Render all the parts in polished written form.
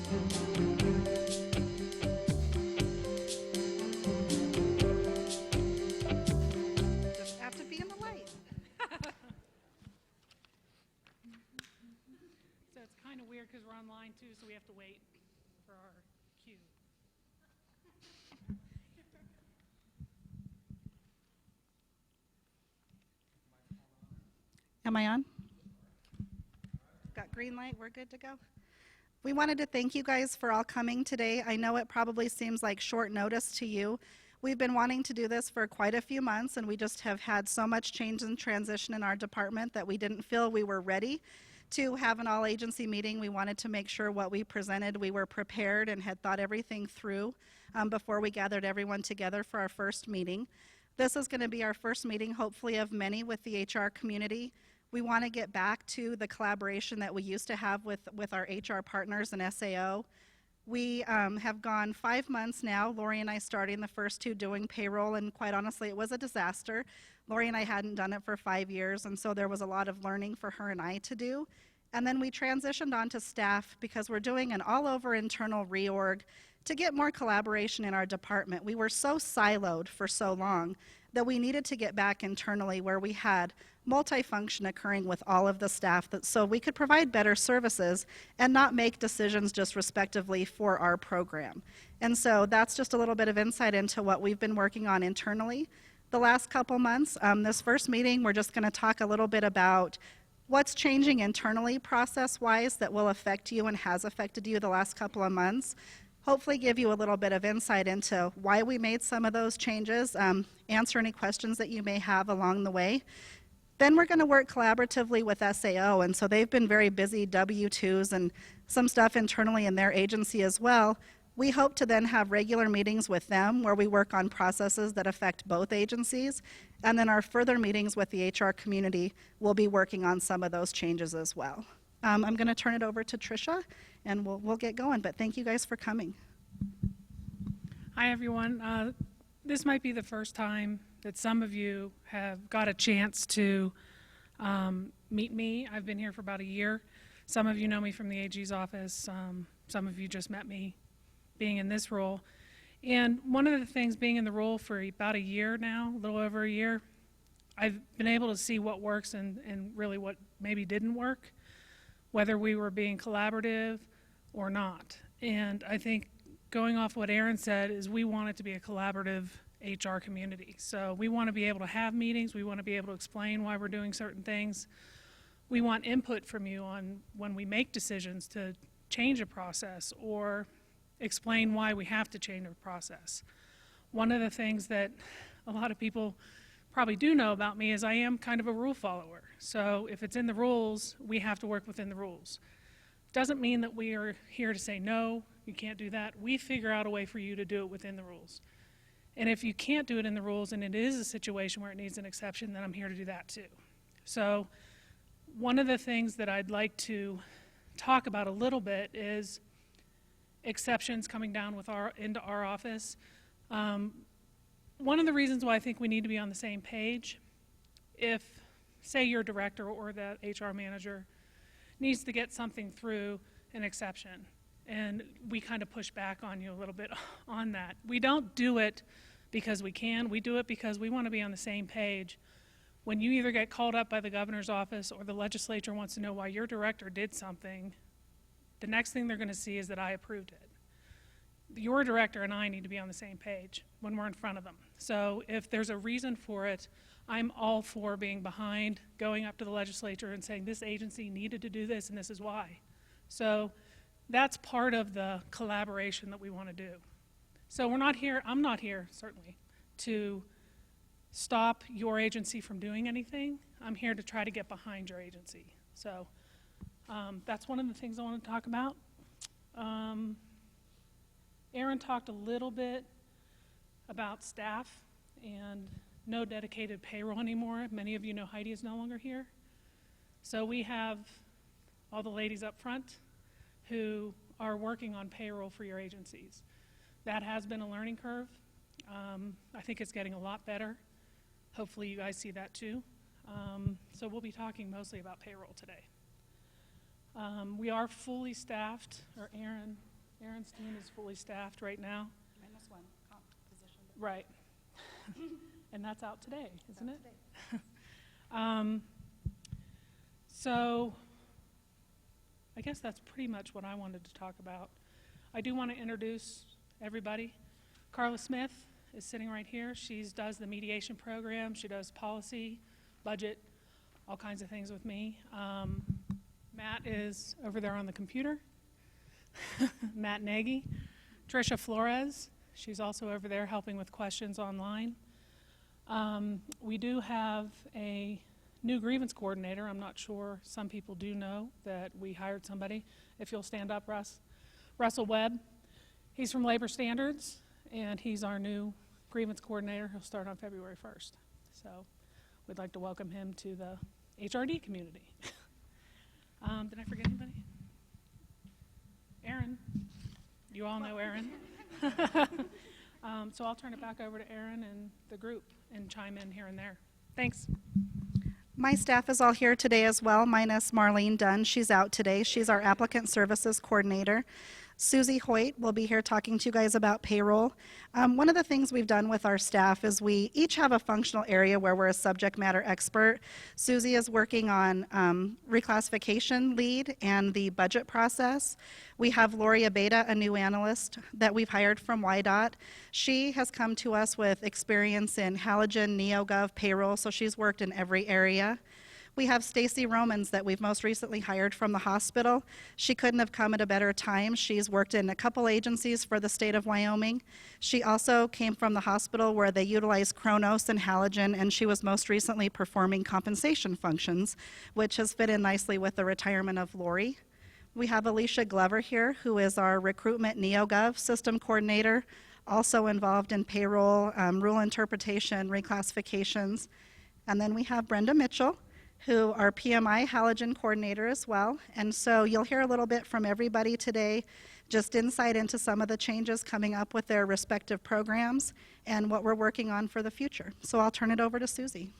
Just have to be in the light. So it's kind of weird because we're online too, so we have to wait for our cue. Am I on? Got green light, we're good to go. We wanted to thank you guys for all coming today. I know it probably seems like short notice to you. We've been wanting to do this for quite a few months, and we just have had so much change and transition in our department that we didn't feel we were ready to have an all-agency meeting. We wanted to make sure what we presented, we were prepared and had thought everything through before we gathered everyone together for our first meeting. This is going to be our first meeting, hopefully of many, with the HR community. We want to get back to the collaboration that we used to have with our HR partners and SAO. We have gone 5 months now, Lori and I starting the first two doing payroll, and quite honestly, it was a disaster. Lori and I hadn't done it for 5 years, and so there was a lot of learning for her and I to do. And then we transitioned on to staff because we're doing an all-over internal reorg to get more collaboration in our department. We were so siloed for so long that we needed to get back internally where we had multifunction occurring with all of the staff so we could provide better services and not make decisions just respectively for our program. And so that's just a little bit of insight into what we've been working on internally the last couple months. This first meeting, we're just going to talk a little bit about what's changing internally process-wise that will affect you and has affected you the last couple of months. Hopefully give you a little bit of insight into why we made some of those changes, answer any questions that you may have along the way. Then we're going to work collaboratively with SAO, and so they've been very busy, W-2s and some stuff internally in their agency as well. We hope to then have regular meetings with them where we work on processes that affect both agencies, and then our further meetings with the HR community will be working on some of those changes as well. I'm going to turn it over to Tricia, and we'll get going, but thank you guys for coming. Hi, everyone. This might be the first time that some of you have got a chance to meet me. I've been here for about a year. Some of you know me from the AG's office. Some of you just met me being in this role. And one of the things, being in the role for about a year now, a little over a year, I've been able to see what works and really what maybe didn't work, whether we were being collaborative or not. And I think going off what Aaron said is we want it to be a collaborative HR community. So we want to be able to have meetings. We want to be able to explain why we're doing certain things. We want input from you on when we make decisions to change a process or explain why we have to change a process. One of the things that a lot of people probably do know about me is I am kind of a rule follower. So if it's in the rules, we have to work within the rules. Doesn't mean that we are here to say, no, you can't do that. We figure out a way for you to do it within the rules. And if you can't do it in the rules and it is a situation where it needs an exception, then I'm here to do that too. So one of the things that I'd like to talk about a little bit is exceptions coming down with into our office. One of the reasons why I think we need to be on the same page, if, say, your director or the HR manager needs to get something through an exception, and we kind of push back on you a little bit on that. We don't do it because we can. We do it because we want to be on the same page. When you either get called up by the governor's office or the legislature wants to know why your director did something, the next thing they're going to see is that I approved it. Your director and I need to be on the same page when we're in front of them. So if there's a reason for it, I'm all for being behind, going up to the legislature and saying this agency needed to do this and this is why. So that's part of the collaboration that we want to do. So we're not here, I'm not here, certainly, to stop your agency from doing anything. I'm here to try to get behind your agency. So that's one of the things I want to talk about. Aaron talked a little bit about staff and no dedicated payroll anymore. Many of you know Heidi is no longer here. So we have all the ladies up front who are working on payroll for your agencies. That has been a learning curve. I think it's getting a lot better. Hopefully you guys see that too. So we'll be talking mostly about payroll today. We are fully staffed, or Aaron Aaron's team is fully staffed right now. Minus one comp position. Right. And that's out today, isn't it? Today. So I guess that's pretty much what I wanted to talk about. I do want to introduce everybody. Carla Smith is sitting right here. She does the mediation program. She does policy, budget, all kinds of things with me. Matt is over there on the computer. Matt Nagy. Tricia Flores, she's also over there helping with questions online. We do have a new grievance coordinator. I'm not sure, some people do know that we hired somebody. If you'll stand up, Russ. Russell Webb. He's from Labor Standards, and he's our new grievance coordinator. He'll start on February 1st. So we'd like to welcome him to the HRD community. Did I forget anybody? Aaron. You all know Aaron. So I'll turn it back over to Aaron and the group and chime in here and there. Thanks. My staff is all here today as well, minus Marlene Dunn. She's out today. She's our applicant services coordinator. Susie Hoyt will be here talking to you guys about payroll. One of the things we've done with our staff is we each have a functional area where we're a subject matter expert. Susie is working on reclassification lead and the budget process. We have Lori Abeda, a new analyst that we've hired from YDOT. She has come to us with experience in Halogen, NEOGOV, payroll, so she's worked in every area. We have Stacy Romans that we've most recently hired from the hospital. She couldn't have come at a better time. She's worked in a couple agencies for the state of Wyoming. She also came from the hospital where they utilize Kronos and Halogen, and she was most recently performing compensation functions, which has fit in nicely with the retirement of Lori. We have Alicia Glover here, who is our recruitment NEOGOV system coordinator, also involved in payroll, rule interpretation, reclassifications. And then we have Brenda Mitchell, who are PMI Halogen coordinator as well. And so you'll hear a little bit from everybody today, just insight into some of the changes coming up with their respective programs and what we're working on for the future. So I'll turn it over to Susie.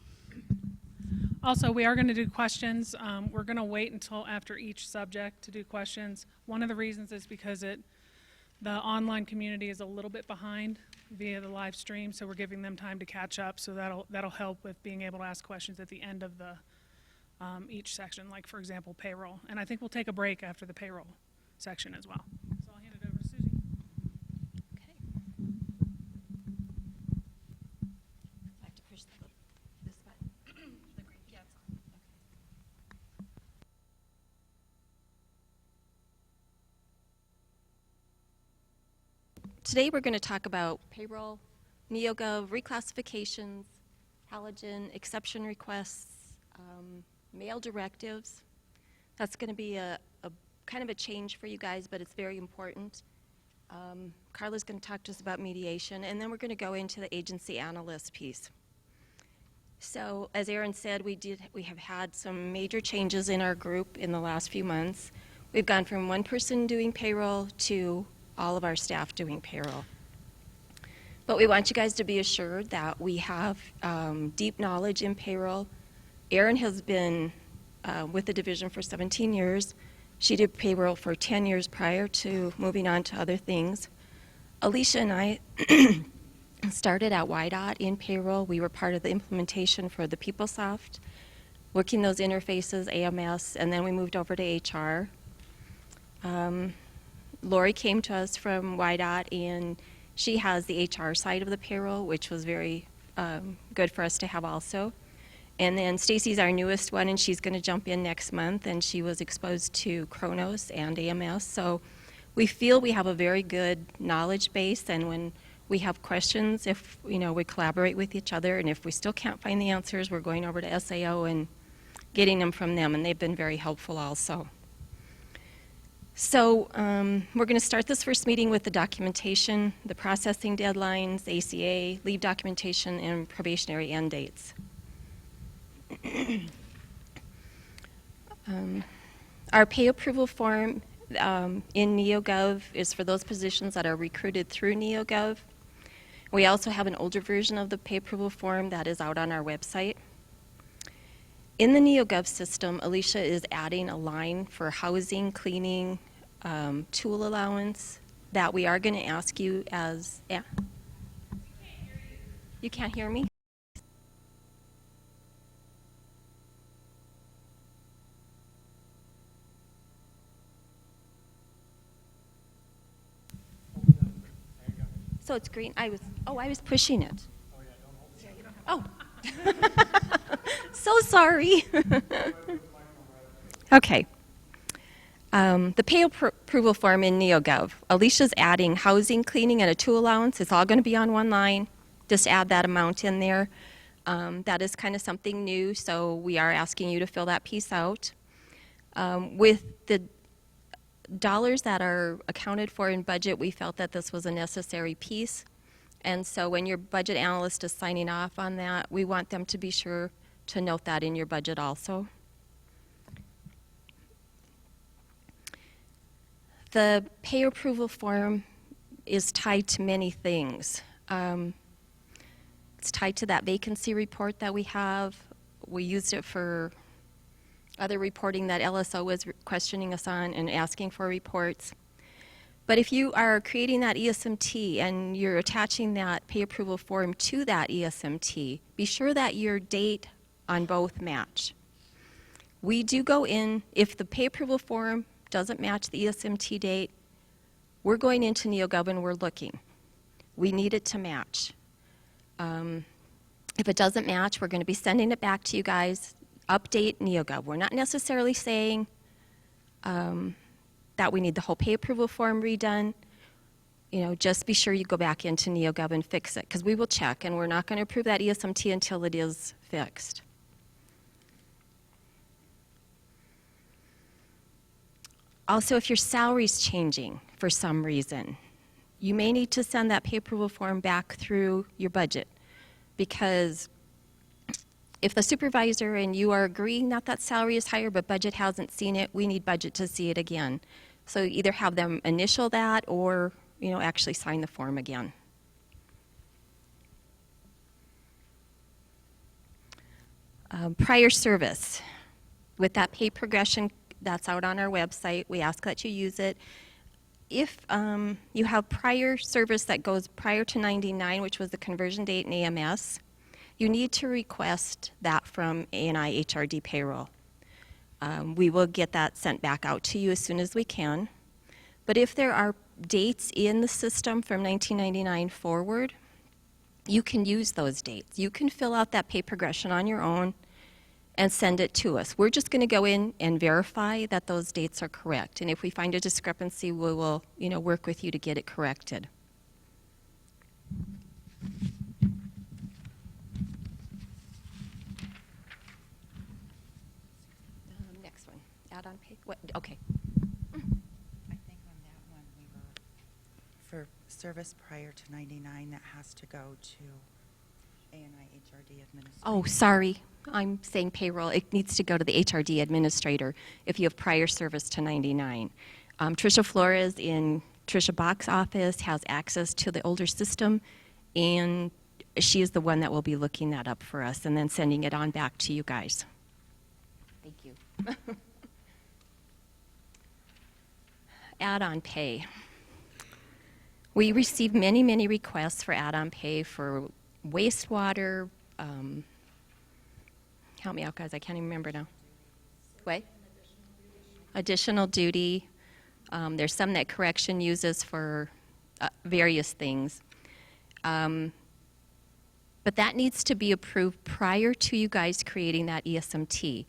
Also, we are going to do questions. We're going to wait until after each subject to do questions. One of the reasons is because the online community is a little bit behind via the live stream, so we're giving them time to catch up, so that'll help with being able to ask questions at the end of each section, like for example payroll. And I think we'll take a break after the payroll section as well. So I'll hand it over to Susie. Okay. I have to push this button. The green, yeah, it's on. Okay. Today we're going to talk about payroll, NEOGOV, reclassifications, Halogen, exception requests, mail directives. That's going to be a kind of a change for you guys, but it's very important. Carla's going to talk to us about mediation, and then we're going to go into the agency analyst piece. So, as Aaron said, we have had some major changes in our group in the last few months. We've gone from one person doing payroll to all of our staff doing payroll. But we want you guys to be assured that we have deep knowledge in payroll. Erin has been with the division for 17 years. She did payroll for 10 years prior to moving on to other things. Alicia and I started at YDOT in payroll. We were part of the implementation for the PeopleSoft, working those interfaces, AMS, and then we moved over to HR. Lori came to us from YDOT, and she has the HR side of the payroll, which was very good for us to have also. And then Stacy's our newest one, and she's going to jump in next month, and she was exposed to Kronos and AMS. So we feel we have a very good knowledge base, and when we have questions, if we collaborate with each other, and if we still can't find the answers, we're going over to SAO and getting them from them, and they've been very helpful also. So we're going to start this first meeting with the documentation, the processing deadlines, ACA, leave documentation, and probationary end dates. Our pay approval form in NEOGOV is for those positions that are recruited through NEOGOV. We also have an older version of the pay approval form that is out on our website. In the NEOGOV system, Alicia is adding a line for housing, cleaning, tool allowance, that we are going to ask you as, yeah. You can't hear me? So it's green. I was pushing it. Oh. So sorry. Okay. The pay approval form in NEOGOV. Alicia's adding housing, cleaning, and a tool allowance. It's all going to be on one line. Just add that amount in there. That is kind of something new, so we are asking you to fill that piece out. With the dollars that are accounted for in budget, we felt that this was a necessary piece. And so when your budget analyst is signing off on that, we want them to be sure to note that in your budget also. The pay approval form is tied to many things. It's tied to that vacancy report that we have. We used it for other reporting that LSO was questioning us on and asking for reports. But if you are creating that ESMT and you're attaching that pay approval form to that ESMT, be sure that your date on both match. We do go in, if the pay approval form doesn't match the ESMT date, we're going into NEOGOV and we're looking. We need it to match. If it doesn't match, we're going to be sending it back to you guys. Update NEOGOV. We're not necessarily saying that we need the whole pay approval form redone. You know, just be sure you go back into NEOGOV and fix it, because we will check, and we're not going to approve that ESMT until it is fixed. Also, if your salary's changing for some reason, you may need to send that pay approval form back through your budget, because if the supervisor and you are agreeing that that salary is higher but budget hasn't seen it, we need budget to see it again. So either have them initial that or, you know, actually sign the form again. Prior service. With that pay progression that's out on our website, we ask that you use it. If you have prior service that goes prior to 99, which was the conversion date in AMS, you need to request that from A&I HRD Payroll. We will get that sent back out to you as soon as we can. But if there are dates in the system from 1999 forward, you can use those dates. You can fill out that pay progression on your own and send it to us. We're just going to go in and verify that those dates are correct. And if we find a discrepancy, we will, you know, work with you to get it corrected. Next one, add-on pay. What? Okay. I think on that one, we were, for service prior to 99, that has to go to A&I HRD administrator. Oh, sorry. I'm saying payroll. It needs to go to the HRD administrator if you have prior service to 99. Tricia Flores in Tricia Bach's office has access to the older system, and she is the one that will be looking that up for us and then sending it on back to you guys. Thank you. Add-on pay. We receive many, many requests for add-on pay for wastewater. Help me out, guys. I can't even remember now. What? Additional duty. There's some that correction uses for various things. But that needs to be approved prior to you guys creating that ESMT.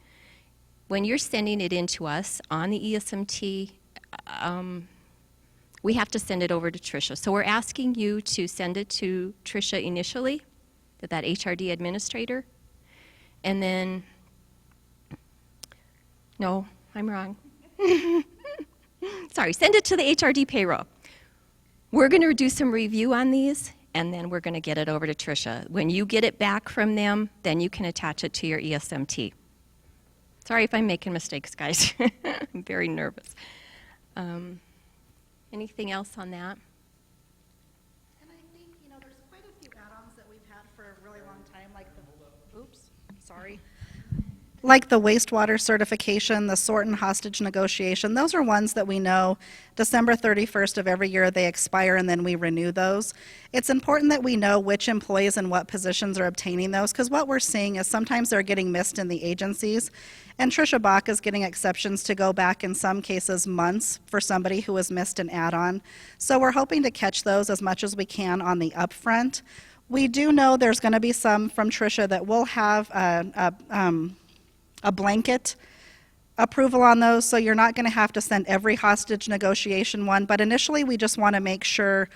When you're sending it in to us on the ESMT, we have to send it over to Tricia. So we're asking you to send it to Tricia initially, that HRD administrator, and then, no, I'm wrong. Sorry, send it to the HRD payroll. We're going to do some review on these, and then we're going to get it over to Tricia. When you get it back from them, then you can attach it to your ESMT. Sorry if I'm making mistakes, guys. I'm very nervous. Anything else on that? And I think, you know, there's quite a few add-ons that we've had for a really long time, like the, oops, sorry. Like the wastewater certification, the sort and hostage negotiation, those are ones that we know December 31st of every year they expire and then we renew those. It's important that we know which employees and what positions are obtaining those, because what we're seeing is sometimes they're getting missed in the agencies. And Tricia Bach is getting exceptions to go back in some cases months for somebody who has missed an add-on. So we're hoping to catch those as much as we can on the upfront. We do know there's going to be some from Tricia that will have a blanket approval on those, so you're not going to have to send every hostage negotiation one, but initially we just want to make sure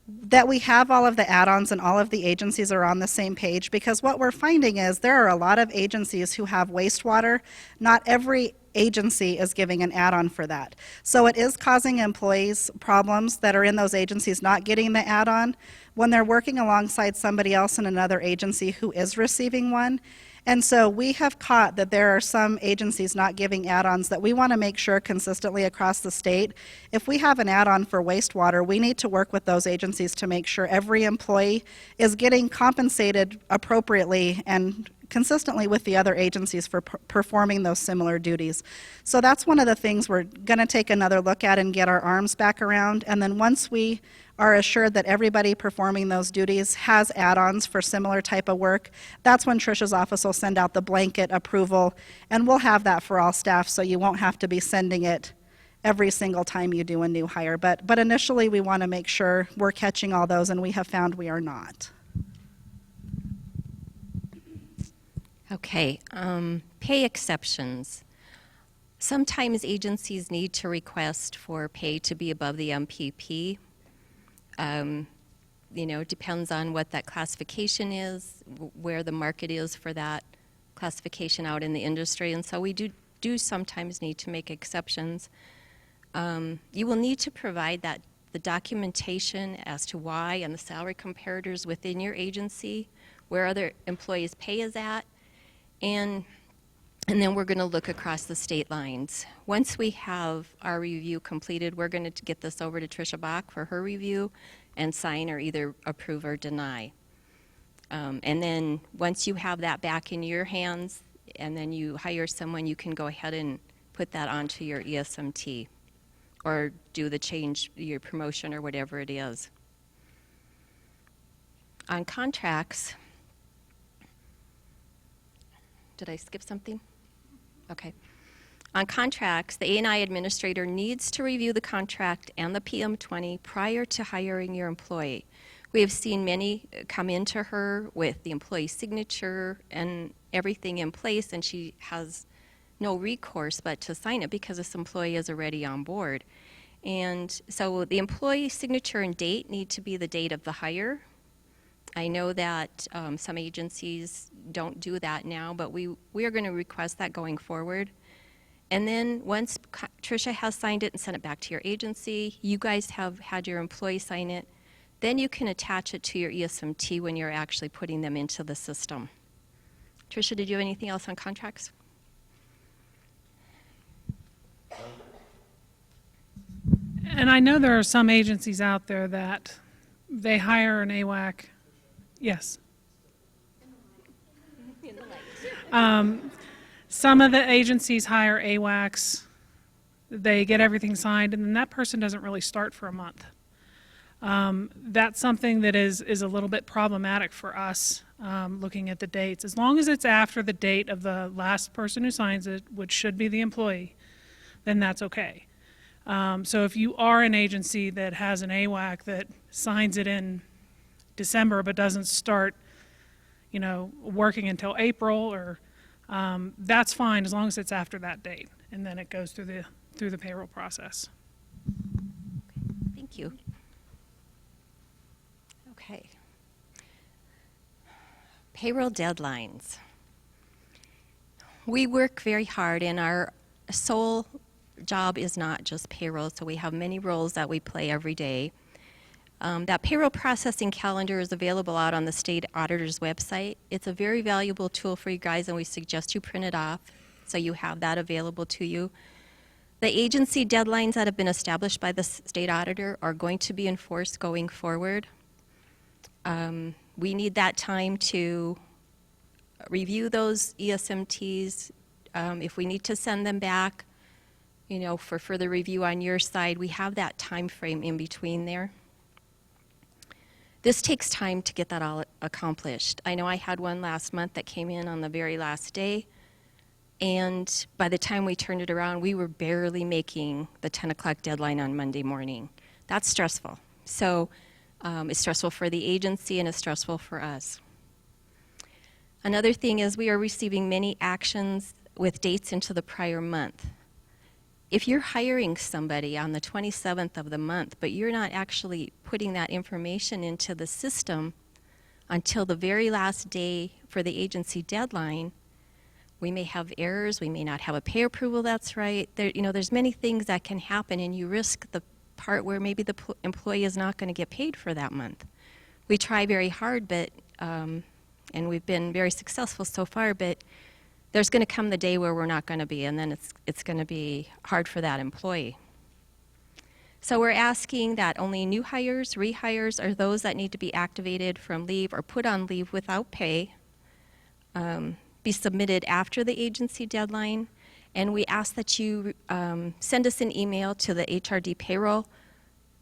that we have all of the add-ons and all of the agencies are on the same page, because what we're finding is there are a lot of agencies who have wastewater. Not every agency is giving an add-on for that. So it is causing employees problems that are in those agencies not getting the add-on when they're working alongside somebody else in another agency who is receiving one. And so we have caught that there are some agencies not giving add-ons that we want to make sure consistently across the state. If we have an add-on for wastewater, we need to work with those agencies to make sure every employee is getting compensated appropriately and consistently with the other agencies for performing those similar duties. So that's one of the things we're going to take another look at and get our arms back around. And then once we are assured that everybody performing those duties has add-ons for similar type of work, that's when Tricia's office will send out the blanket approval, and we'll have that for all staff, so you won't have to be sending it every single time you do a new hire. But initially, we want to make sure we're catching all those, and we have found we are not. Okay, pay exceptions. Sometimes agencies need to request for pay to be above the MPP. You know, depends on what that classification is, where the market is for that classification out in the industry, and so we do sometimes need to make exceptions. You will need to provide the documentation as to why and the salary comparators within your agency, where other employees' pay is at, and then we're going to look across the state lines. Once we have our review completed, we're going to get this over to Tricia Bach for her review and sign or either approve or deny. And then once you have that back in your hands and then you hire someone, you can go ahead and put that onto your ESMT or do the change, your promotion or whatever it is. On contracts, did I skip something? Okay. On contracts, the A&I administrator needs to review the contract and the PM20 prior to hiring your employee. We have seen many come into her with the employee signature and everything in place, and she has no recourse but to sign it because this employee is already on board. And so the employee signature and date need to be the date of the hire. I know that some agencies don't do that now, but we are going to request that going forward. And then once Tricia has signed it and sent it back to your agency, you guys have had your employee sign it, then you can attach it to your ESMT when you're actually putting them into the system. Tricia, did you have anything else on contracts? And I know there are some agencies out there that they hire an AWAC. Yes. Some of the agencies hire AWACs, they get everything signed, and then that person doesn't really start for a month. That's something that is a little bit problematic for us, looking at the dates. As long as it's after the date of the last person who signs it, which should be the employee, then that's okay. So if you are an agency that has an AWAC that signs it in December but doesn't start, you know, working until April, or that's fine as long as it's after that date, and then it goes through the payroll process. Thank you. Okay. Payroll deadlines. We work very hard, and our sole job is not just payroll, so we have many roles that we play every day. That payroll processing calendar is available out on the state auditor's website. It's a very valuable tool for you guys, and we suggest you print it off so you have that available to you. The agency deadlines that have been established by the state auditor are going to be enforced going forward. We need that time to review those ESMTs, If we need to send them back, for further review on your side, we have that time frame in between there. This takes time to get that all accomplished. I know I had one last month that came in on the very last day, and by the time we turned it around, we were barely making the 10 o'clock deadline on Monday morning. That's stressful. So it's stressful for the agency and it's stressful for us. Another thing is we are receiving many actions with dates into the prior month. If you're hiring somebody on the 27th of the month, but you're not actually putting that information into the system until the very last day for the agency deadline, we may have errors, we may not have a pay approval that's right. There's many things that can happen, and you risk the part where maybe the employee is not going to get paid for that month. We try very hard, but and we've been very successful so far, but there's going to come the day where we're not going to be, and then it's going to be hard for that employee. So we're asking that only new hires, rehires, or those that need to be activated from leave or put on leave without pay be submitted after the agency deadline. And we ask that you send us an email to the HRD Payroll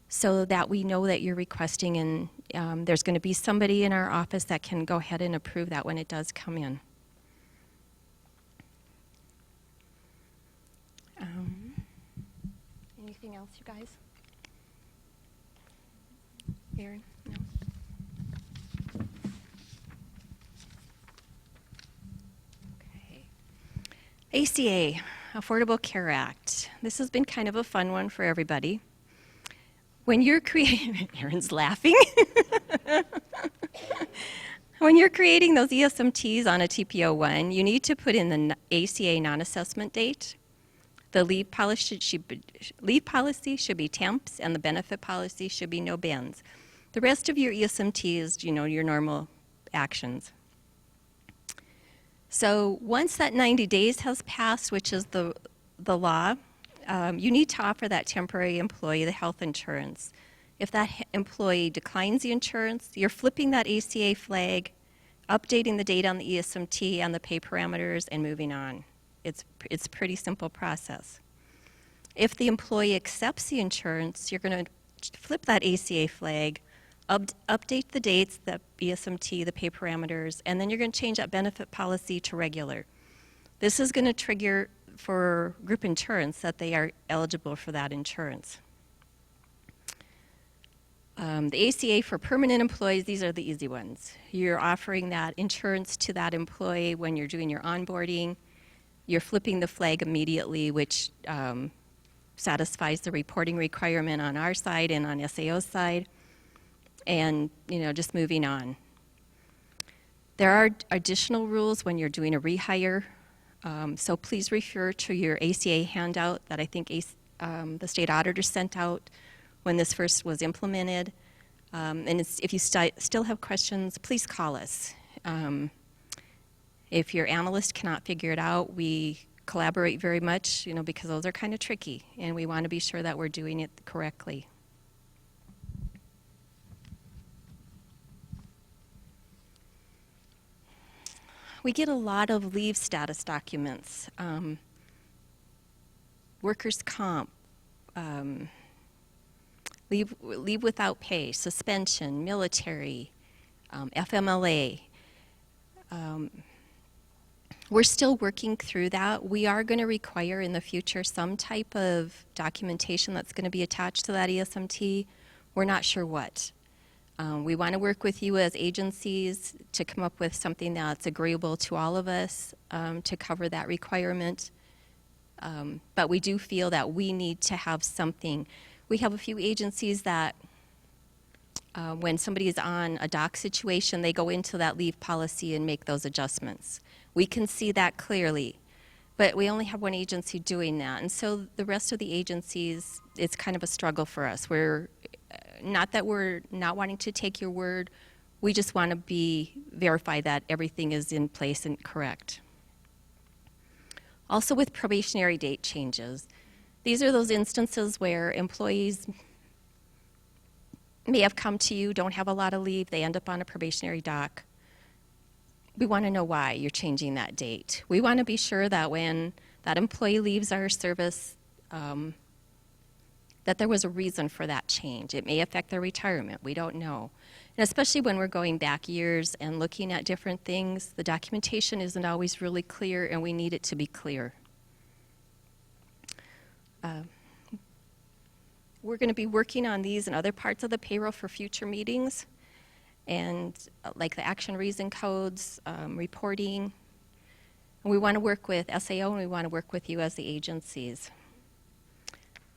so that we know that you're requesting, and there's going to be somebody in our office that can go ahead and approve that when it does come in. Anything else, you guys? Aaron? No? Okay. ACA, Affordable Care Act. This has been kind of a fun one for everybody. When you're creating, Aaron's laughing. When you're creating those ESMTs on a TPO1, you need to put in the ACA non-assessment date. The leave policy should be temps, and the benefit policy should be no bends. The rest of your ESMT is, your normal actions. So once that 90 days has passed, which is the law, you need to offer that temporary employee the health insurance. If that employee declines the insurance, you're flipping that ACA flag, updating the date on the ESMT and the pay parameters, and moving on. It's a pretty simple process. If the employee accepts the insurance, you're going to flip that ACA flag, update the dates, the ESMT, the pay parameters, and then you're going to change that benefit policy to regular. This is going to trigger for group insurance that they are eligible for that insurance. The ACA for permanent employees, these are the easy ones. You're offering that insurance to that employee when you're doing your onboarding. You're flipping the flag immediately, which satisfies the reporting requirement on our side and on SAO's side, and just moving on. There are additional rules when you're doing a rehire, so please refer to your ACA handout that I think the state auditor sent out when this first was implemented. And if you still have questions, please call us. If your analyst cannot figure it out, we collaborate very much, because those are kind of tricky, and we want to be sure that we're doing it correctly. We get a lot of leave status documents, workers' comp, leave without pay, suspension, military, FMLA. We're still working through that. We are going to require in the future some type of documentation that's going to be attached to that ESMT. We're not sure what. We want to work with you as agencies to come up with something that's agreeable to all of us to cover that requirement. But we do feel that we need to have something. We have a few agencies that when somebody is on a dock situation, they go into that leave policy and make those adjustments. We can see that clearly, but we only have one agency doing that. And so the rest of the agencies, it's kind of a struggle for us. Not that we're not wanting to take your word, we just want to verify that everything is in place and correct. Also with probationary date changes, these are those instances where employees may have come to you, don't have a lot of leave, they end up on a probationary dock. we want to know why you're changing that date. We want to be sure that when that employee leaves our service, that there was a reason for that change. It may affect their retirement. We don't know. And especially when we're going back years and looking at different things, the documentation isn't always really clear, and we need it to be clear. We're going to be working on these and other parts of the payroll for future meetings, and like the action reason codes, reporting. And we want to work with SAO, and we want to work with you as the agencies.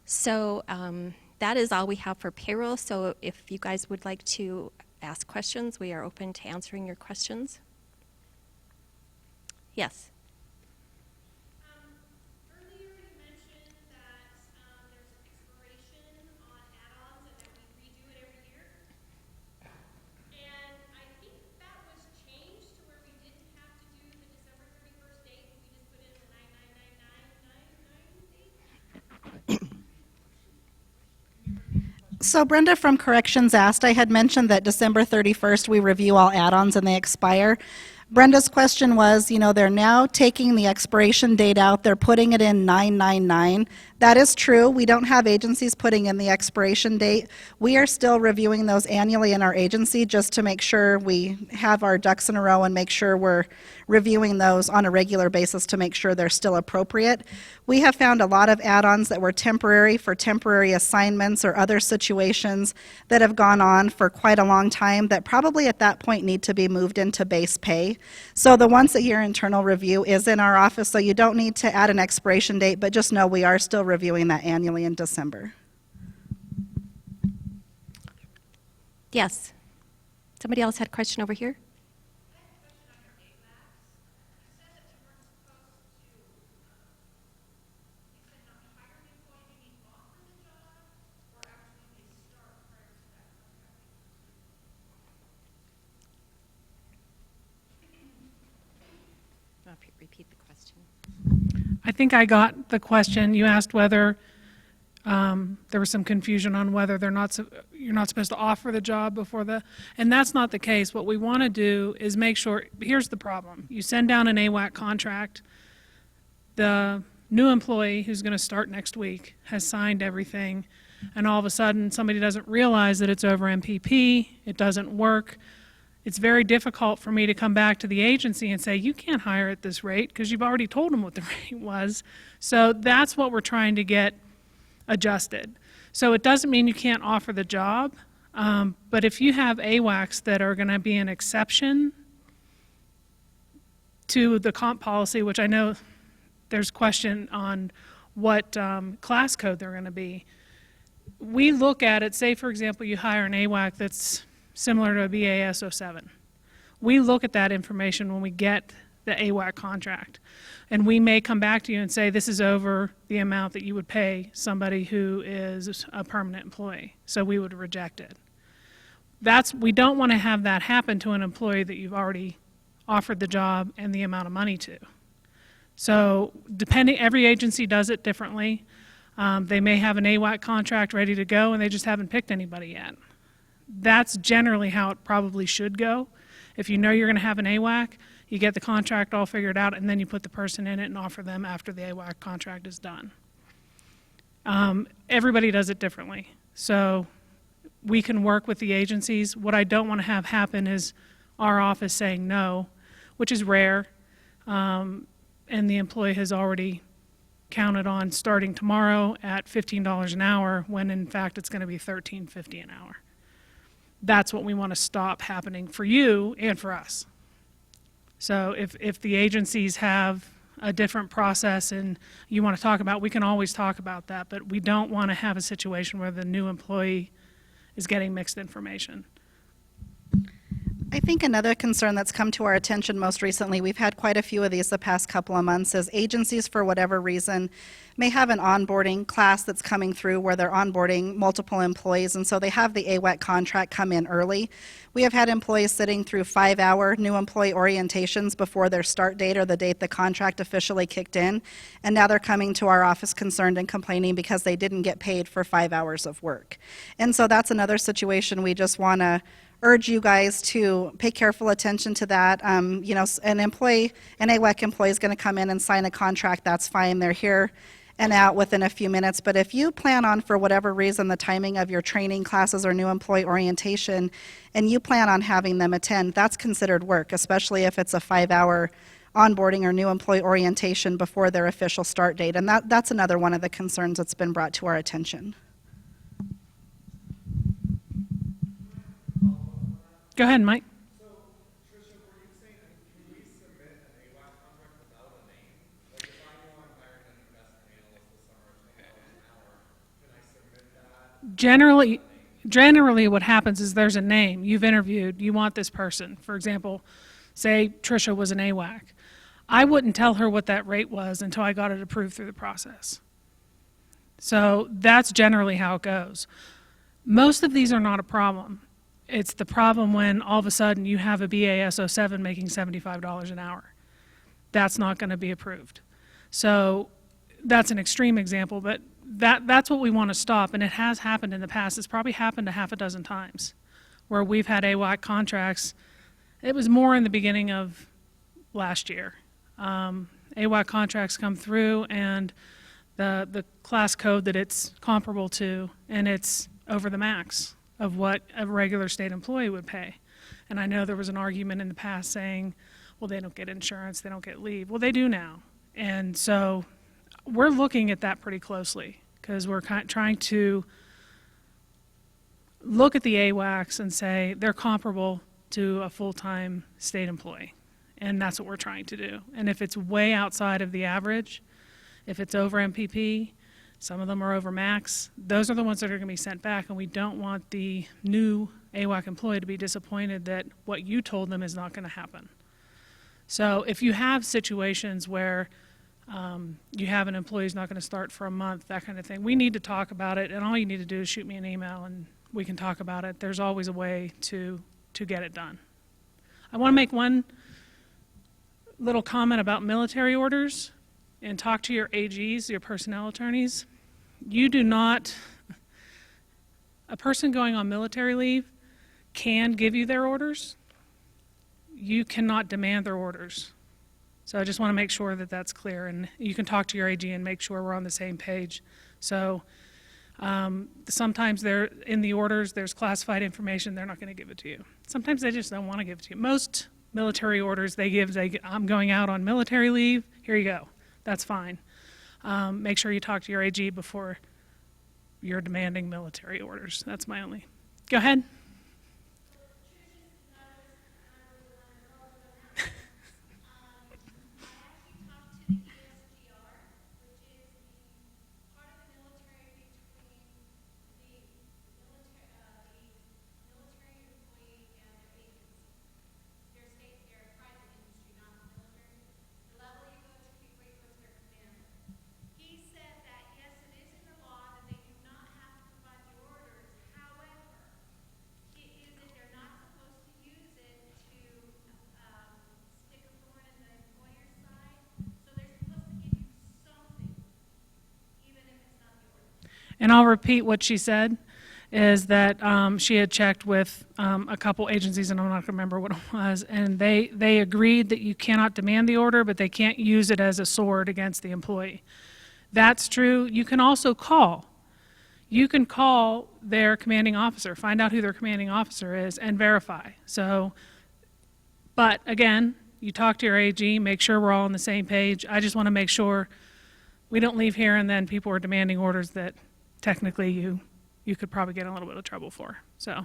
So that is all we have for payroll. So if you guys would like to ask questions, we are open to answering your questions. Yes. Earlier you mentioned that there's an expiration on add-ons and that we redo it every year. And I think that was changed to where we didn't have to do the December 31st date. We just put in the 99999 date. So Brenda from Corrections asked, I had mentioned that December 31st we review all add-ons and they expire. Brenda's question was, you know, they're now taking the expiration date out, they're putting it in 999. That is true. We don't have agencies putting in the expiration date. We are still reviewing those annually in our agency just to make sure we have our ducks in a row and make sure we're reviewing those on a regular basis to make sure they're still appropriate. We have found a lot of add-ons that were temporary for temporary assignments or other situations that have gone on for quite a long time that probably at that point need to be moved into base pay. So the once a year internal review is in our office, so you don't need to add an expiration date, but just know we are still reviewing that annually in December. Yes. Somebody else had a question over here? Repeat the question. I think I got the question. You asked whether there was some confusion on whether you're not supposed to offer the job before and that's not the case. What we want to do is make sure, here's the problem. You send down an AWAC contract, the new employee who's going to start next week has signed everything, and all of a sudden somebody doesn't realize that it's over MPP, it doesn't work. It's very difficult for me to come back to the agency and say, you can't hire at this rate because you've already told them what the rate was. So that's what we're trying to get adjusted. So it doesn't mean you can't offer the job, but if you have AWACs that are going to be an exception to the comp policy, which I know there's question on what class code they're going to be, we look at it, say for example you hire an AWAC that's similar to a BAS 07. We look at that information when we get the AWAC contract, and we may come back to you and say this is over the amount that you would pay somebody who is a permanent employee, so we would reject it. We don't want to have that happen to an employee that you've already offered the job and the amount of money to. So every agency does it differently. They may have an AWAC contract ready to go and they just haven't picked anybody yet. That's generally how it probably should go. If you know you're going to have an AWAC, you get the contract all figured out, and then you put the person in it and offer them after the AWAC contract is done. Everybody does it differently. So we can work with the agencies. What I don't want to have happen is our office saying no, which is rare, and the employee has already counted on starting tomorrow at $15 an hour when in fact it's going to be $13.50 an hour. That's what we want to stop happening for you and for us. So if the agencies have a different process and you want to talk about, we can always talk about that, but we don't want to have a situation where the new employee is getting mixed information. I think another concern that's come to our attention most recently, we've had quite a few of these the past couple of months, is agencies for whatever reason may have an onboarding class that's coming through where they're onboarding multiple employees, and so they have the AWAC contract come in early. We have had employees sitting through 5-hour new employee orientations before their start date or the date the contract officially kicked in, and now they're coming to our office concerned and complaining because they didn't get paid for 5 hours of work. And so that's another situation we just want to urge you guys to pay careful attention to that. You know, an AWAC employee is going to come in and sign a contract, that's fine, they're here and out within a few minutes. But if you plan on, for whatever reason, the timing of your training classes or new employee orientation, and you plan on having them attend, that's considered work, especially if it's a 5-hour onboarding or new employee orientation before their official start date. And that's another one of the concerns that's been brought to our attention. Go ahead, Mike. So, Tricia, were you saying, can we submit an AWAC contract without a name? Like, if I know I'm hiring an investment analyst this summer at $20 an hour, can I submit that? Generally what happens is there's a name. You've interviewed, you want this person. For example, say Tricia was an AWAC. I wouldn't tell her what that rate was until I got it approved through the process. So that's generally how it goes. Most of these are not a problem. It's the problem when all of a sudden you have a BAS 07 making $75 an hour. That's not going to be approved. So that's an extreme example, but that's what we want to stop, and it has happened in the past. It's probably happened a half a dozen times where we've had AWAC contracts. It was more in the beginning of last year. AWAC contracts come through, and the class code that it's comparable to, and it's over the max of what a regular state employee would pay. And I know there was an argument in the past saying, well, they don't get insurance, they don't get leave. Well, they do now. And so we're looking at that pretty closely because we're trying to look at the AWACs and say they're comparable to a full-time state employee. And that's what we're trying to do. And if it's way outside of the average, if it's over MPP, some of them are over max, those are the ones that are going to be sent back, and we don't want the new AWAC employee to be disappointed that what you told them is not going to happen. So if you have situations where you have an employee who's not going to start for a month, that kind of thing, we need to talk about it, and all you need to do is shoot me an email and we can talk about it. There's always a way to get it done. I want to make one little comment about military orders and talk to your AGs, your personnel attorneys. You do not, a person going on military leave can give you their orders. You cannot demand their orders. So I just want to make sure that that's clear, and you can talk to your AG and make sure we're on the same page. So sometimes in the orders, there's classified information, they're not going to give it to you. Sometimes they just don't want to give it to you. Most military orders I'm going out on military leave, here you go. That's fine. Make sure you talk to your AG before you're demanding military orders. That's my only. Go ahead. And I'll repeat what she said, is that she had checked with a couple agencies, and I'm not going to remember what it was, and they agreed that you cannot demand the order, but they can't use it as a sword against the employee. That's true. You can also call. You can call their commanding officer, find out who their commanding officer is, and verify. So, but again, you talk to your AG, make sure we're all on the same page. I just want to make sure we don't leave here and then people are demanding orders that technically you could probably get in a little bit of trouble for. So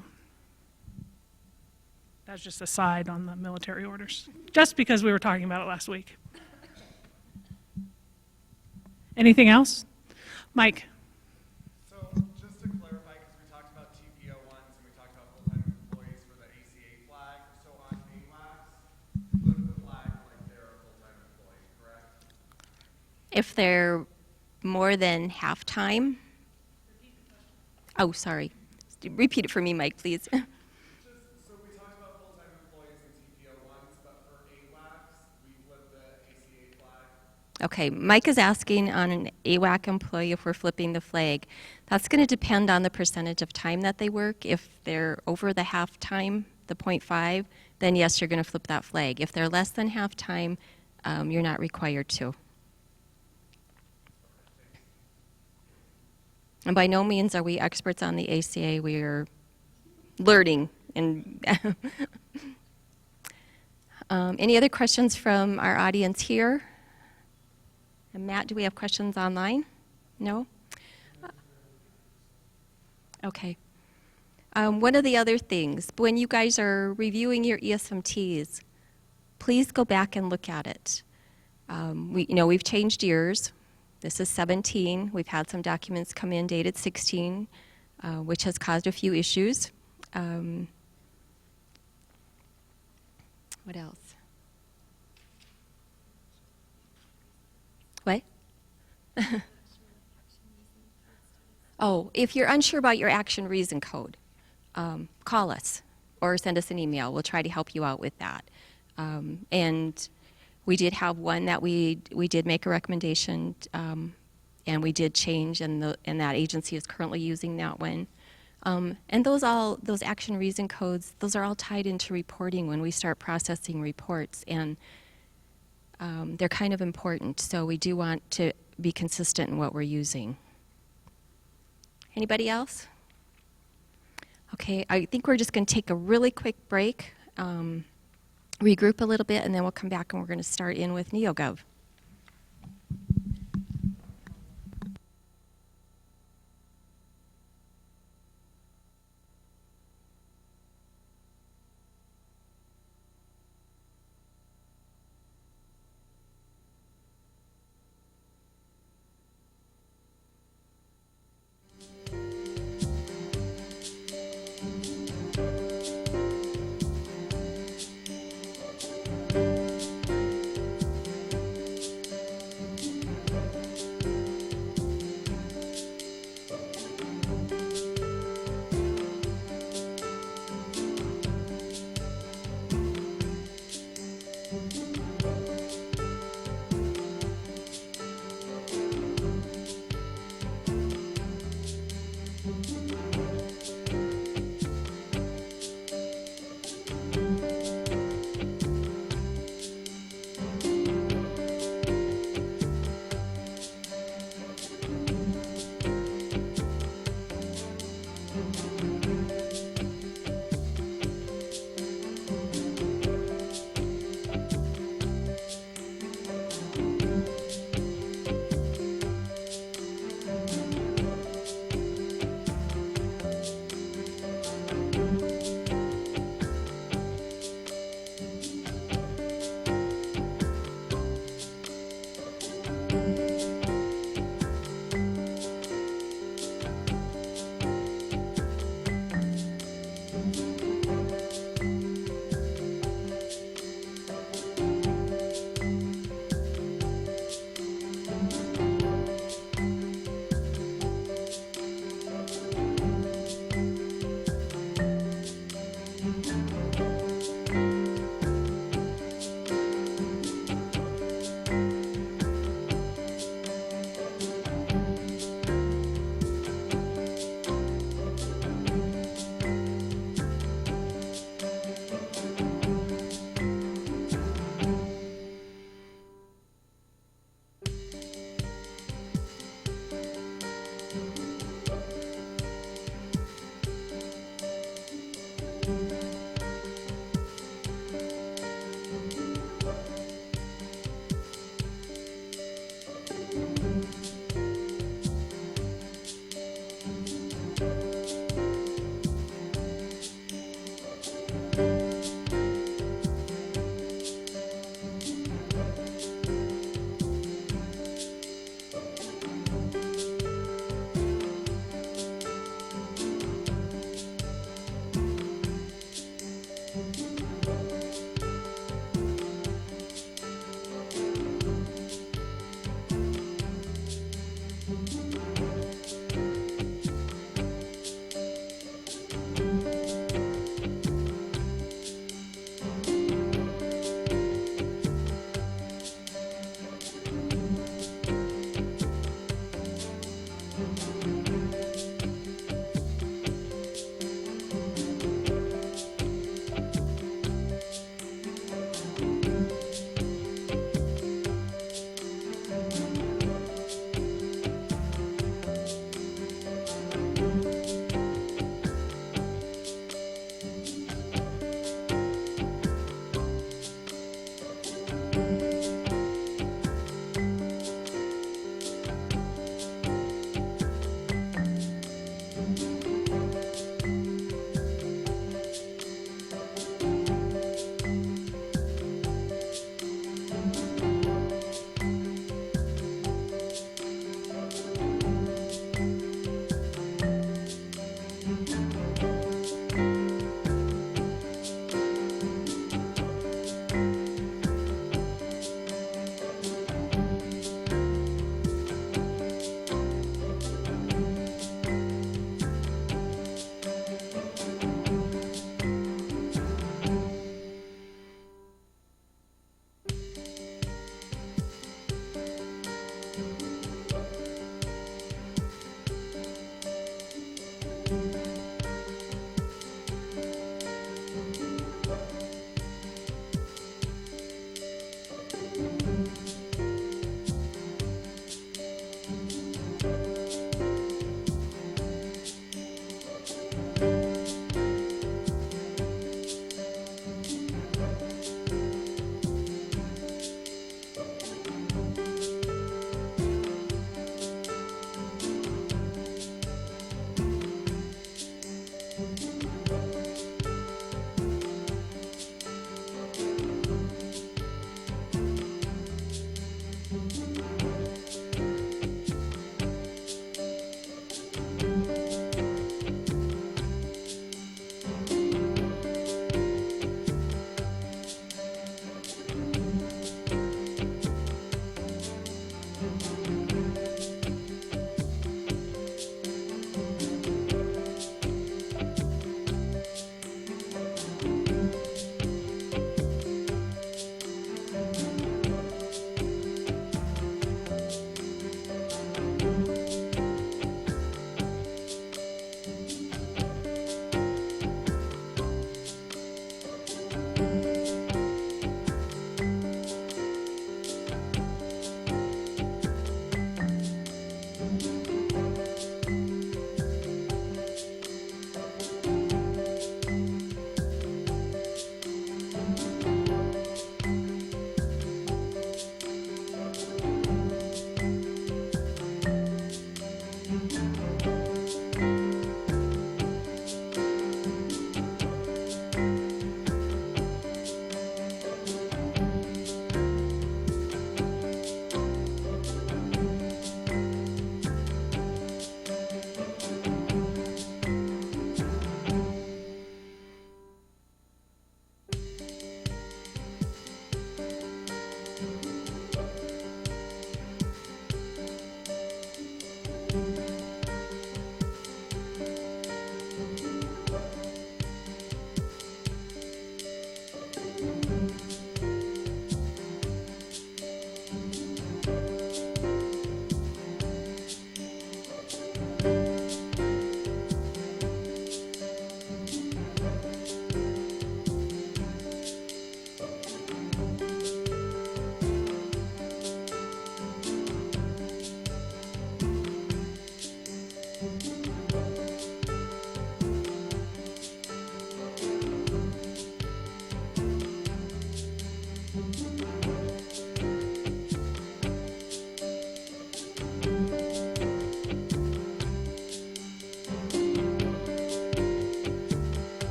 that's just a side on the military orders, just because we were talking about it last week. Anything else? Mike. So just to clarify, because we talked about TPO ones and we talked about full-time employees for the ACA flag. So on AWACS, flip the flag like they're a full-time employee, correct? If they're more than half-time. Oh, sorry. Repeat it for me, Mike, please. So we talked about full-time employees and TPO ones, but for AWACS, we flip the ACA flag. Okay, Mike is asking on an AWAC employee if we're flipping the flag. That's going to depend on the percentage of time that they work. If they're over the half time, the 0.5, then yes, you're going to flip that flag. If they're less than half time, you're not required to. And by no means are we experts on the ACA. We are learning. And any other questions from our audience here? And Matt, do we have questions online? No? Okay. One of the other things, when you guys are reviewing your ESMTs, please go back and look at it. We've changed years. This is 17. We've had some documents come in dated 16, which has caused a few issues. What else? What? Oh, if you're unsure about your action reason code, call us or send us an email. We'll try to help you out with that. And we did have one that we did make a recommendation, and we did change, and that agency is currently using that one. And those action reason codes, those are all tied into reporting when we start processing reports, and they're kind of important. So we do want to be consistent in what we're using. Anybody else? Okay, I think we're just going to take a really quick break, regroup a little bit, and then we'll come back and we're going to start in with NEOGOV.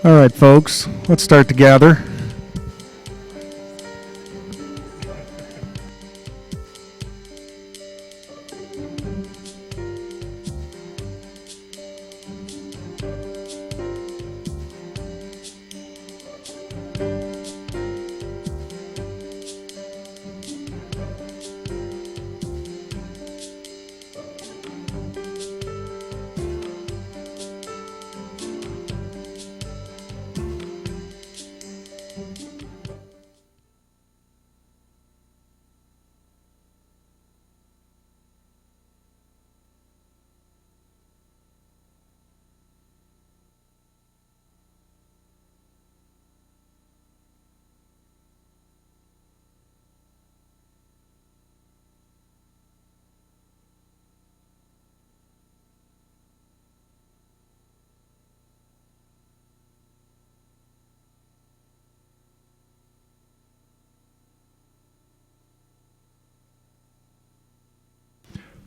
All right, folks, let's start to gather.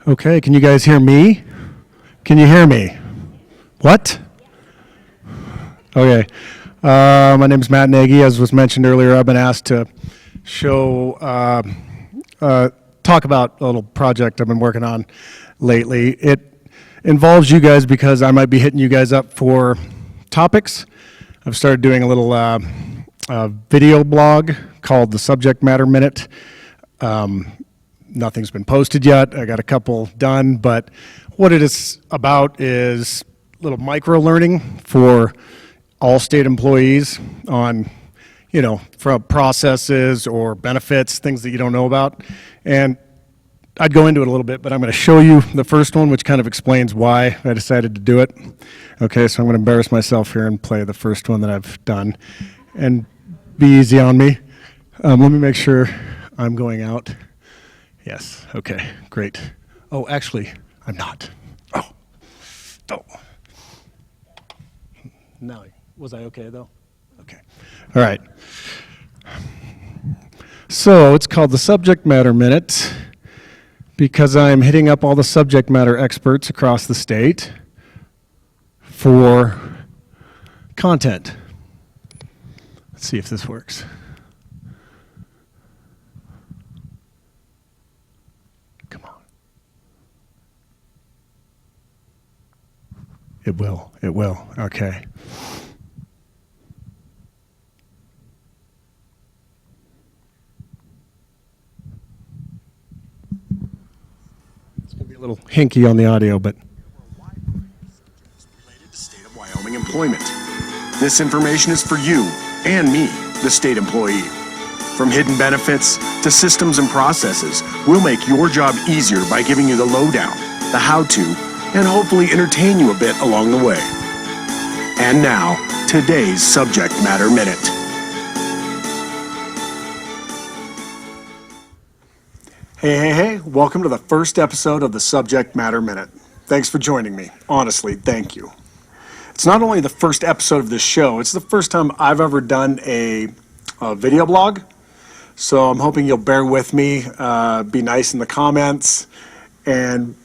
Okay, can you guys hear me? Can you hear me? What? Okay. My name is Matt Nagy. As was mentioned earlier, I've been asked to talk about a little project I've been working on lately. It involves you guys because I might be hitting you guys up for topics. I've started doing a little video blog called the Subject Matter Minute. Nothing's been posted yet. I got a couple done, but what it is about is little micro learning for all state employees on, from processes or benefits, things that you don't know about. And I'd go into it a little bit, but I'm going to show you the first one, which kind of explains why I decided to do it. Okay, so I'm going to embarrass myself here and play the first one that I've done. And be easy on me. Let me make sure I'm going out. Yes, okay, great. Oh, actually, I'm not. Oh. Now, was I okay, though? Okay. All right. So it's called the Subject Matter Minute because I'm hitting up all the subject matter experts across the state for content. Let's see if this works. Come on. It will. Okay. It's going to be a little hinky on the audio, but. Related to state of Wyoming employment. This information is for you and me, the state employee. From hidden benefits to systems and processes, we'll make your job easier by giving you the lowdown, the how-to, and hopefully entertain you a bit along the way. And now, today's Subject Matter Minute. Hey, welcome to the first episode of the Subject Matter Minute. Thanks for joining me. Honestly, thank you. It's not only the first episode of this show, it's the first time I've ever done a video blog. So I'm hoping you'll bear with me, be nice in the comments, and,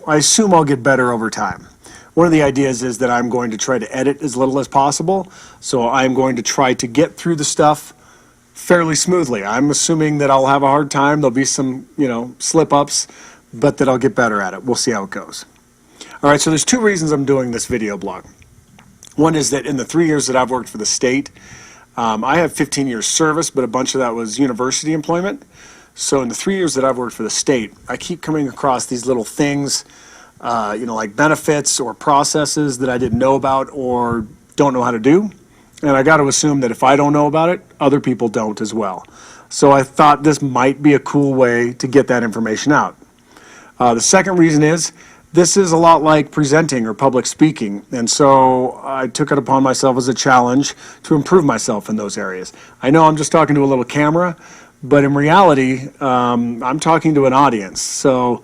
I assume I'll get better over time. One of the ideas is that I'm going to try to edit as little as possible, so I'm going to try to get through the stuff fairly smoothly. I'm assuming that I'll have a hard time. There'll be some, slip-ups, but that I'll get better at it. We'll see how it goes. All right, so there's two reasons I'm doing this video blog. One is that in the 3 years that I've worked for the state, I have 15 years service, but a bunch of that was university employment. So in the 3 years that I've worked for the state, I keep coming across these little things, like benefits or processes that I didn't know about or don't know how to do. And I got to assume that if I don't know about it, other people don't as well. So I thought this might be a cool way to get that information out. The second reason is this is a lot like presenting or public speaking, and so I took it upon myself as a challenge to improve myself in those areas. I know I'm just talking to a little camera, but in reality, I'm talking to an audience, so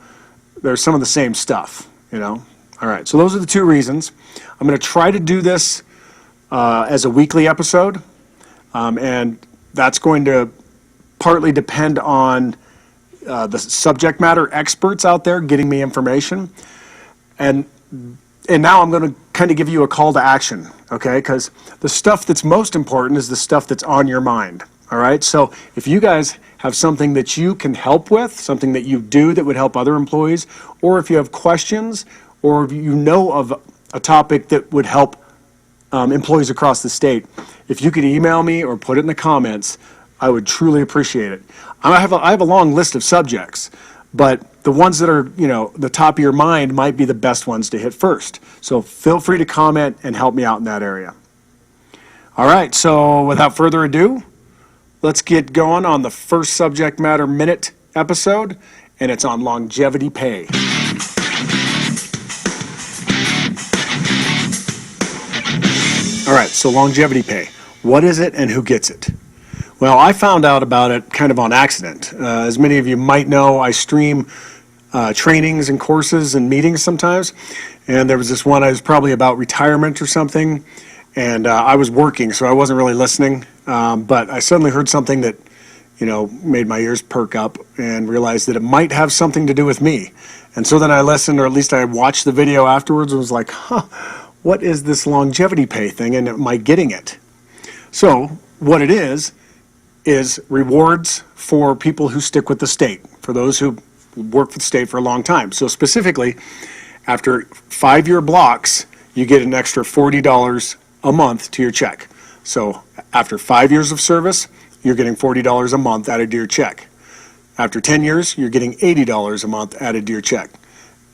there's some of the same stuff, All right, so those are the two reasons. I'm going to try to do this as a weekly episode, and that's going to partly depend on the subject matter experts out there getting me information. And now I'm going to kind of give you a call to action, okay? Because the stuff that's most important is the stuff that's on your mind, all right? So if you guys have something that you can help with, something that you do that would help other employees, or if you have questions, or if you know of a topic that would help employees across the state, if you could email me or put it in the comments, I would truly appreciate it. I have a long list of subjects, but the ones that are, the top of your mind might be the best ones to hit first. So feel free to comment and help me out in that area. All right, so without further ado, let's get going on the first subject matter minute episode, and it's on longevity pay. All right, so longevity pay. What is it and who gets it? Well, I found out about it kind of on accident. As many of you might know, I stream trainings and courses and meetings sometimes. And there was this one, I was probably about retirement or something. And I was working, so I wasn't really listening. But I suddenly heard something that, made my ears perk up and realized that it might have something to do with me. And so then I listened, or at least I watched the video afterwards and was like, what is this longevity pay thing, and am I getting it? So what it is rewards for people who stick with the state, for those who work for the state for a long time. So specifically, after 5-year blocks, you get an extra $40 a month to your check. So after 5 years of service, you're getting $40 a month added to your check. After 10 years, you're getting $80 a month added to your check.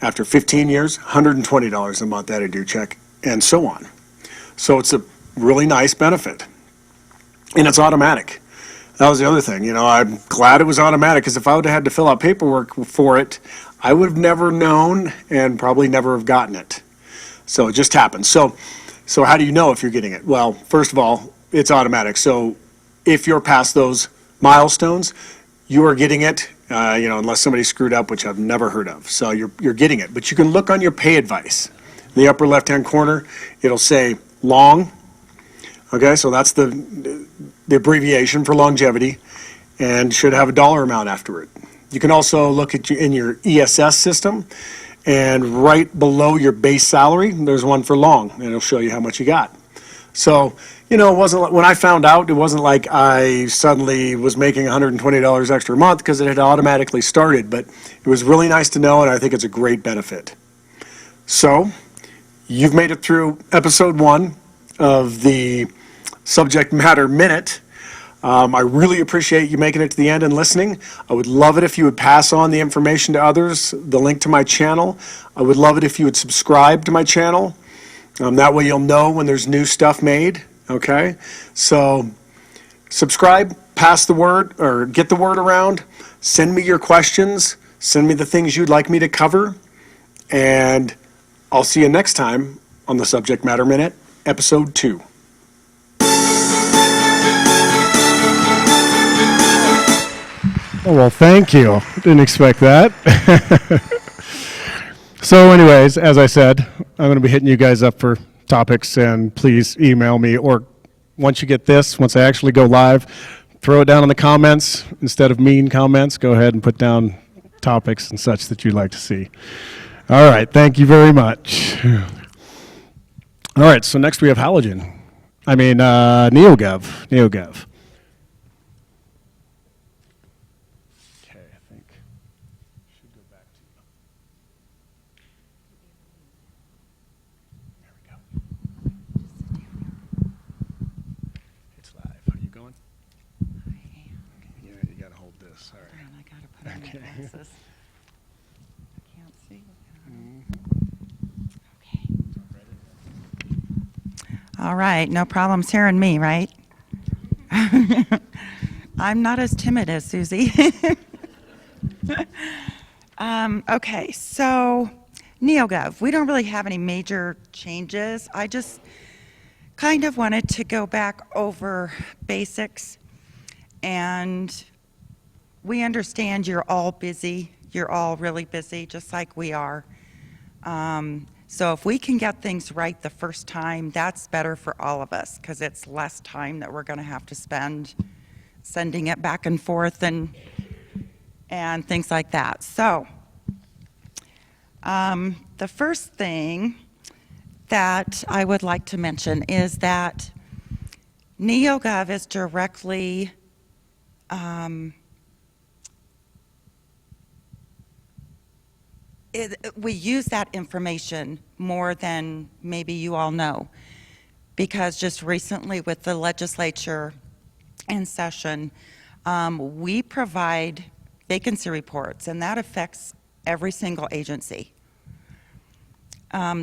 After 15 years, $120 a month added to your check, and so on. So it's a really nice benefit. And it's automatic. That was the other thing. I'm glad it was automatic, because if I would have had to fill out paperwork for it, I would have never known and probably never have gotten it. So it just happened. So how do you know if you're getting it? Well, first of all, it's automatic. So if you're past those milestones, you are getting it, unless somebody screwed up, which I've never heard of. So you're getting it. But you can look on your pay advice. In the upper left-hand corner, it'll say long. Okay, so that's the abbreviation for longevity, and should have a dollar amount after it. You can also look at in your ESS system, and right below your base salary, there's one for long, and it'll show you how much you got. So, it wasn't like, when I found out, it wasn't like I suddenly was making $120 extra a month, because it had automatically started, but it was really nice to know, and I think it's a great benefit. So, you've made it through episode 1 of the subject matter minute. I really appreciate you making it to the end and listening. I would love it if you would pass on the information to others, the link to my channel. I would love it if you would subscribe to my channel. That way you'll know when there's new stuff made, okay? So subscribe, pass the word, or get the word around. Send me your questions. Send me the things you'd like me to cover. And I'll see you next time on the Subject Matter Minute, Episode 2. Oh, well, thank you. Didn't expect that. So anyways, as I said, I'm going to be hitting you guys up for topics, and please email me, or once you get this, once I actually go live, throw it down in the comments. Instead of mean comments, go ahead and put down topics and such that you'd like to see. All right, thank you very much. All right, so next we have Halogen. NEOGOV. NEOGOV. Okay, I think should go back to There we go. It's live. Are you going? Yeah, you got to hold this. All right. I gotta put on my glasses. I can't see. Okay. All right, no problems hearing me, right? I'm not as timid as Susie. Okay, so NEOGOV, we don't really have any major changes. I just kind of wanted to go back over basics, and we understand you're all busy. You're all really busy, just like we are. So if we can get things right the first time, that's better for all of us, because it's less time that we're going to have to spend sending it back and forth and things like that. So the first thing that I would like to mention is that NEOGOV is directly we use that information more than maybe you all know, because just recently with the legislature in session, we provide vacancy reports, and that affects every single agency.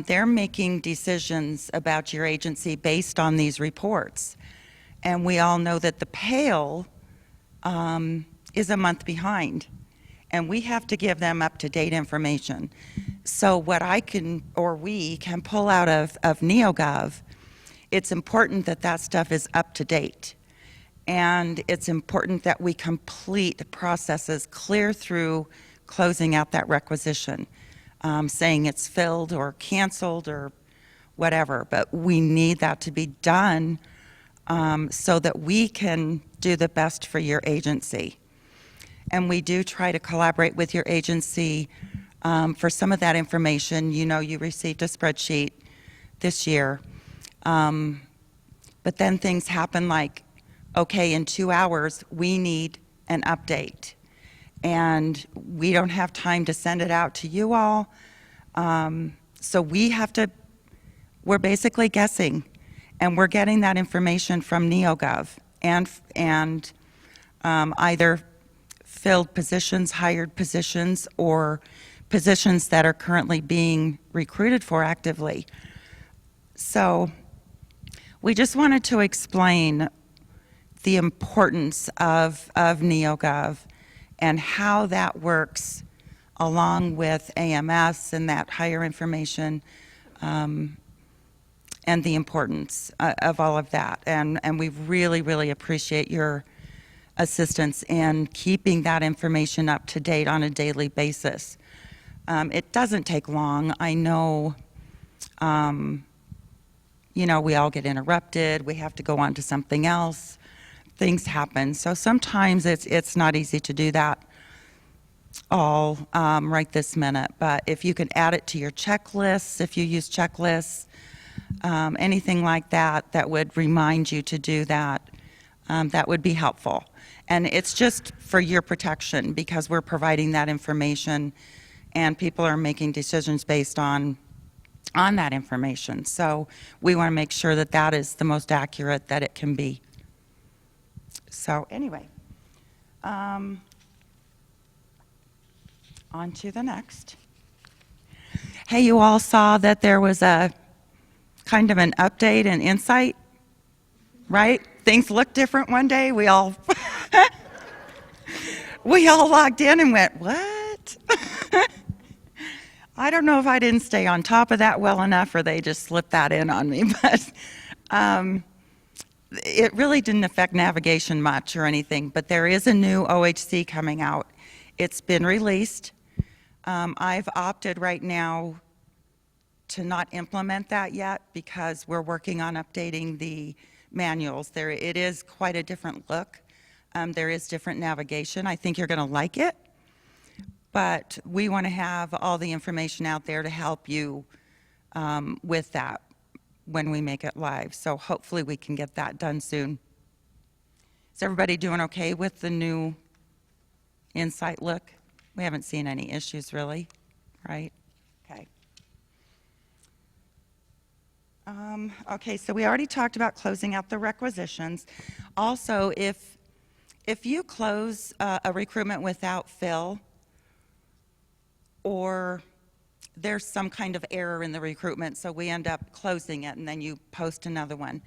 They're making decisions about your agency based on these reports. And we all know that the Payroll is a month behind, and we have to give them up-to-date information. So what I can, or we can pull out of NEOGOV, it's important that that stuff is up to date. And it's important that we complete the processes clear through closing out that requisition, saying it's filled or canceled or whatever. But we need that to be done so that we can do the best for your agency. And we do try to collaborate with your agency for some of that information. You know, you received a spreadsheet this year. But then things happen like, okay, in 2 hours, we need an update. And we don't have time to send it out to you all. So we have to, we're basically guessing. And we're getting that information from NEOGOV and either filled positions, hired positions, or positions that are currently being recruited for actively. So we just wanted to explain the importance of NEOGOV and how that works along with AMS and that higher information and the importance of all of that. And we really, really appreciate your assistance in keeping that information up to date on a daily basis. It doesn't take long. I know, you know, we all get interrupted. We have to go on to something else. Things happen. So sometimes it's not easy to do that all right this minute. But if you can add it to your checklists, if you use checklists, anything like that, that would remind you to do that, that would be helpful. And it's just for your protection because we're providing that information and people are making decisions based on that information. So we want to make sure that that is the most accurate that it can be. So anyway, on to the next. Hey, you all saw that there was a kind of an update and insight, right? Things looked different one day. We all we all logged in and went, what? I don't know if I didn't stay on top of that well enough or they just slipped that in on me, but it really didn't affect navigation much or anything, but there is a new OHC coming out. It's been released. I've opted right now to not implement that yet because we're working on updating the manuals. It is quite a different look. There is different navigation. I think you're going to like it, but we want to have all the information out there to help you with that when we make it live. So hopefully we can get that done soon. Is everybody doing okay with the new Insight look? We haven't seen any issues really, right? Okay. Okay, so we already talked about closing out the requisitions. Also, if you close a recruitment without fill, or there's some kind of error in the recruitment, so we end up closing it and then you post another one,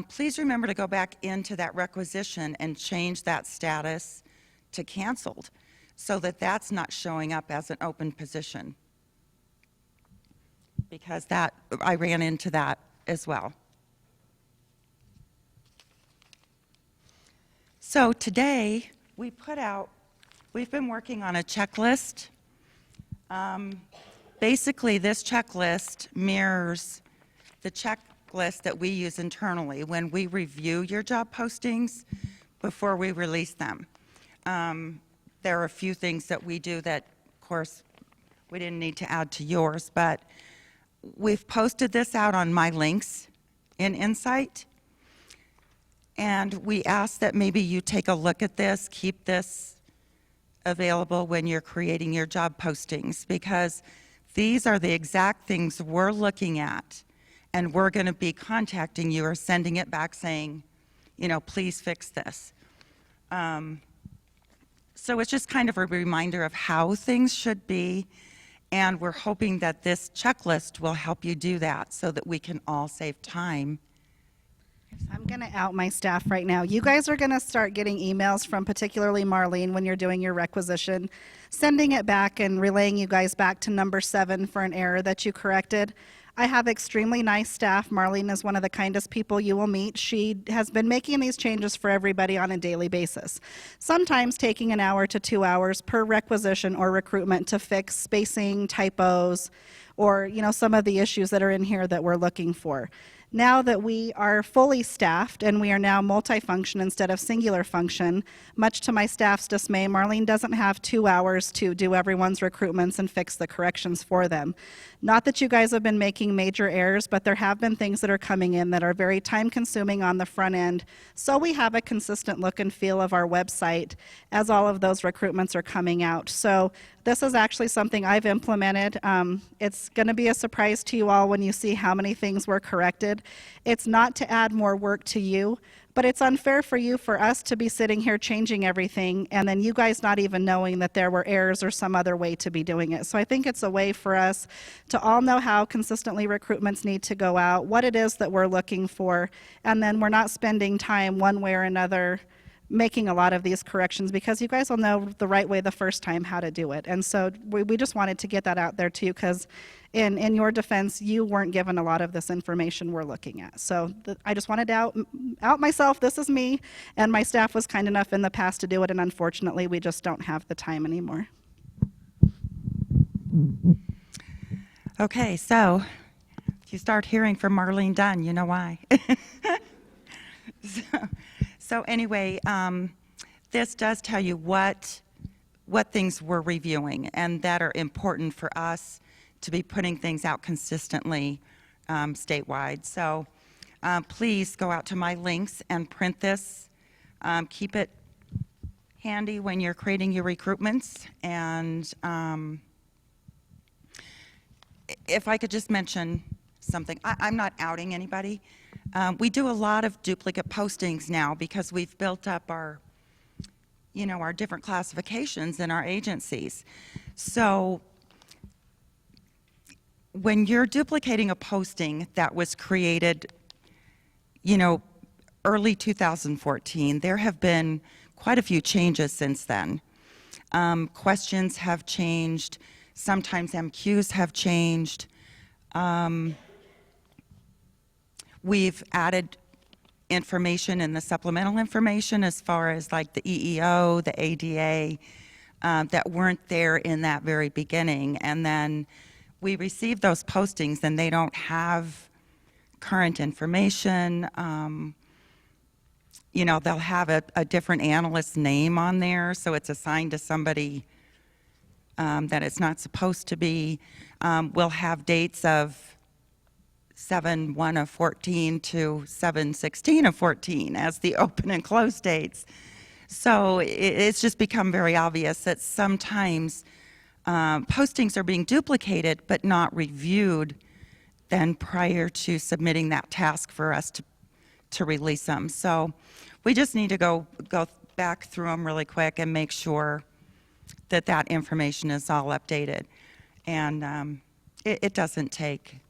please remember to go back into that requisition and change that status to canceled so that that's not showing up as an open position. Because that, I ran into that as well. So today, we've been working on a checklist. Basically, this checklist mirrors the checklist that we use internally when we review your job postings before we release them. There are a few things that we do that, of course, we didn't need to add to yours, but we've posted this out on my links in Insight. And we ask that maybe you take a look at this, keep this available when you're creating your job postings, because these are the exact things we're looking at, and we're going to be contacting you or sending it back saying, you know, please fix this. So it's just kind of a reminder of how things should be, and we're hoping that this checklist will help you do that so that we can all save time. I'm going to out my staff right now. You guys are going to start getting emails from particularly Marlene when you're doing your requisition, sending it back and relaying you guys back to number 7 for an error that you corrected. I have extremely nice staff. Marlene is one of the kindest people you will meet. She has been making these changes for everybody on a daily basis, sometimes taking an hour to 2 hours per requisition or recruitment to fix spacing, typos, or some of the issues that are in here that we're looking for. Now that we are fully staffed and we are now multifunction instead of singular function, much to my staff's dismay, Marlene doesn't have 2 hours to do everyone's recruitments and fix the corrections for them. Not that you guys have been making major errors, but there have been things that are coming in that are very time consuming on the front end. So we have a consistent look and feel of our website as all of those recruitments are coming out. So this is actually something I've implemented. It's going to be a surprise to you all when you see how many things were corrected. It's not to add more work to you, but it's unfair for us to be sitting here changing everything and then you guys not even knowing that there were errors or some other way to be doing it. So I think it's a way for us to all know how consistently recruitments need to go out, what it is that we're looking for, and then we're not spending time one way or another making a lot of these corrections, because you guys will know the right way the first time how to do it. And so we just wanted to get that out there too, because in your defense, you weren't given a lot of this information we're looking at. So I just wanted to out myself. This is me, and my staff was kind enough in the past to do it, and unfortunately we just don't have the time anymore. Okay, so if you start hearing from Marlene Dunn, you know why. So anyway, this does tell you what things we're reviewing and that are important for us to be putting things out consistently statewide. So please go out to my links and print this. Keep it handy when you're creating your recruitments. And if I could just mention something, I'm not outing anybody. We do a lot of duplicate postings now because we've built up our different classifications in our agencies. So when you're duplicating a posting that was created, early 2014, there have been quite a few changes since then. Questions have changed. Sometimes MQs have changed. We've added information in the supplemental information as far as like the EEO, the ADA, that weren't there in that very beginning. And then we receive those postings and they don't have current information. They'll have a different analyst's name on there, so it's assigned to somebody that it's not supposed to be. We'll have dates of 7/1 of 14 to 7/16 of 14 as the open and close dates. So it's just become very obvious that sometimes postings are being duplicated but not reviewed then prior to submitting that task for us to release them. So we just need to go back through them really quick and make sure that information is all updated. And it doesn't take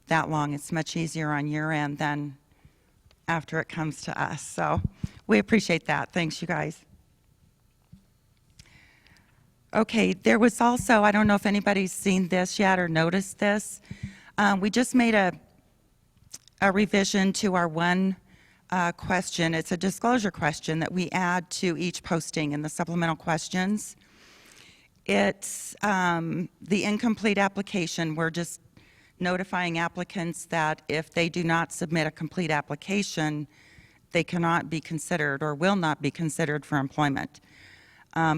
that long. It's much easier on your end than after it comes to us. So we appreciate that. Thanks, you guys. Okay, there was also, I don't know if anybody's seen this yet or noticed this. We just made a revision to our one question. It's a disclosure question that we add to each posting in the supplemental questions. It's the incomplete application. We're just notifying applicants that if they do not submit a complete application, they cannot be considered or will not be considered for employment.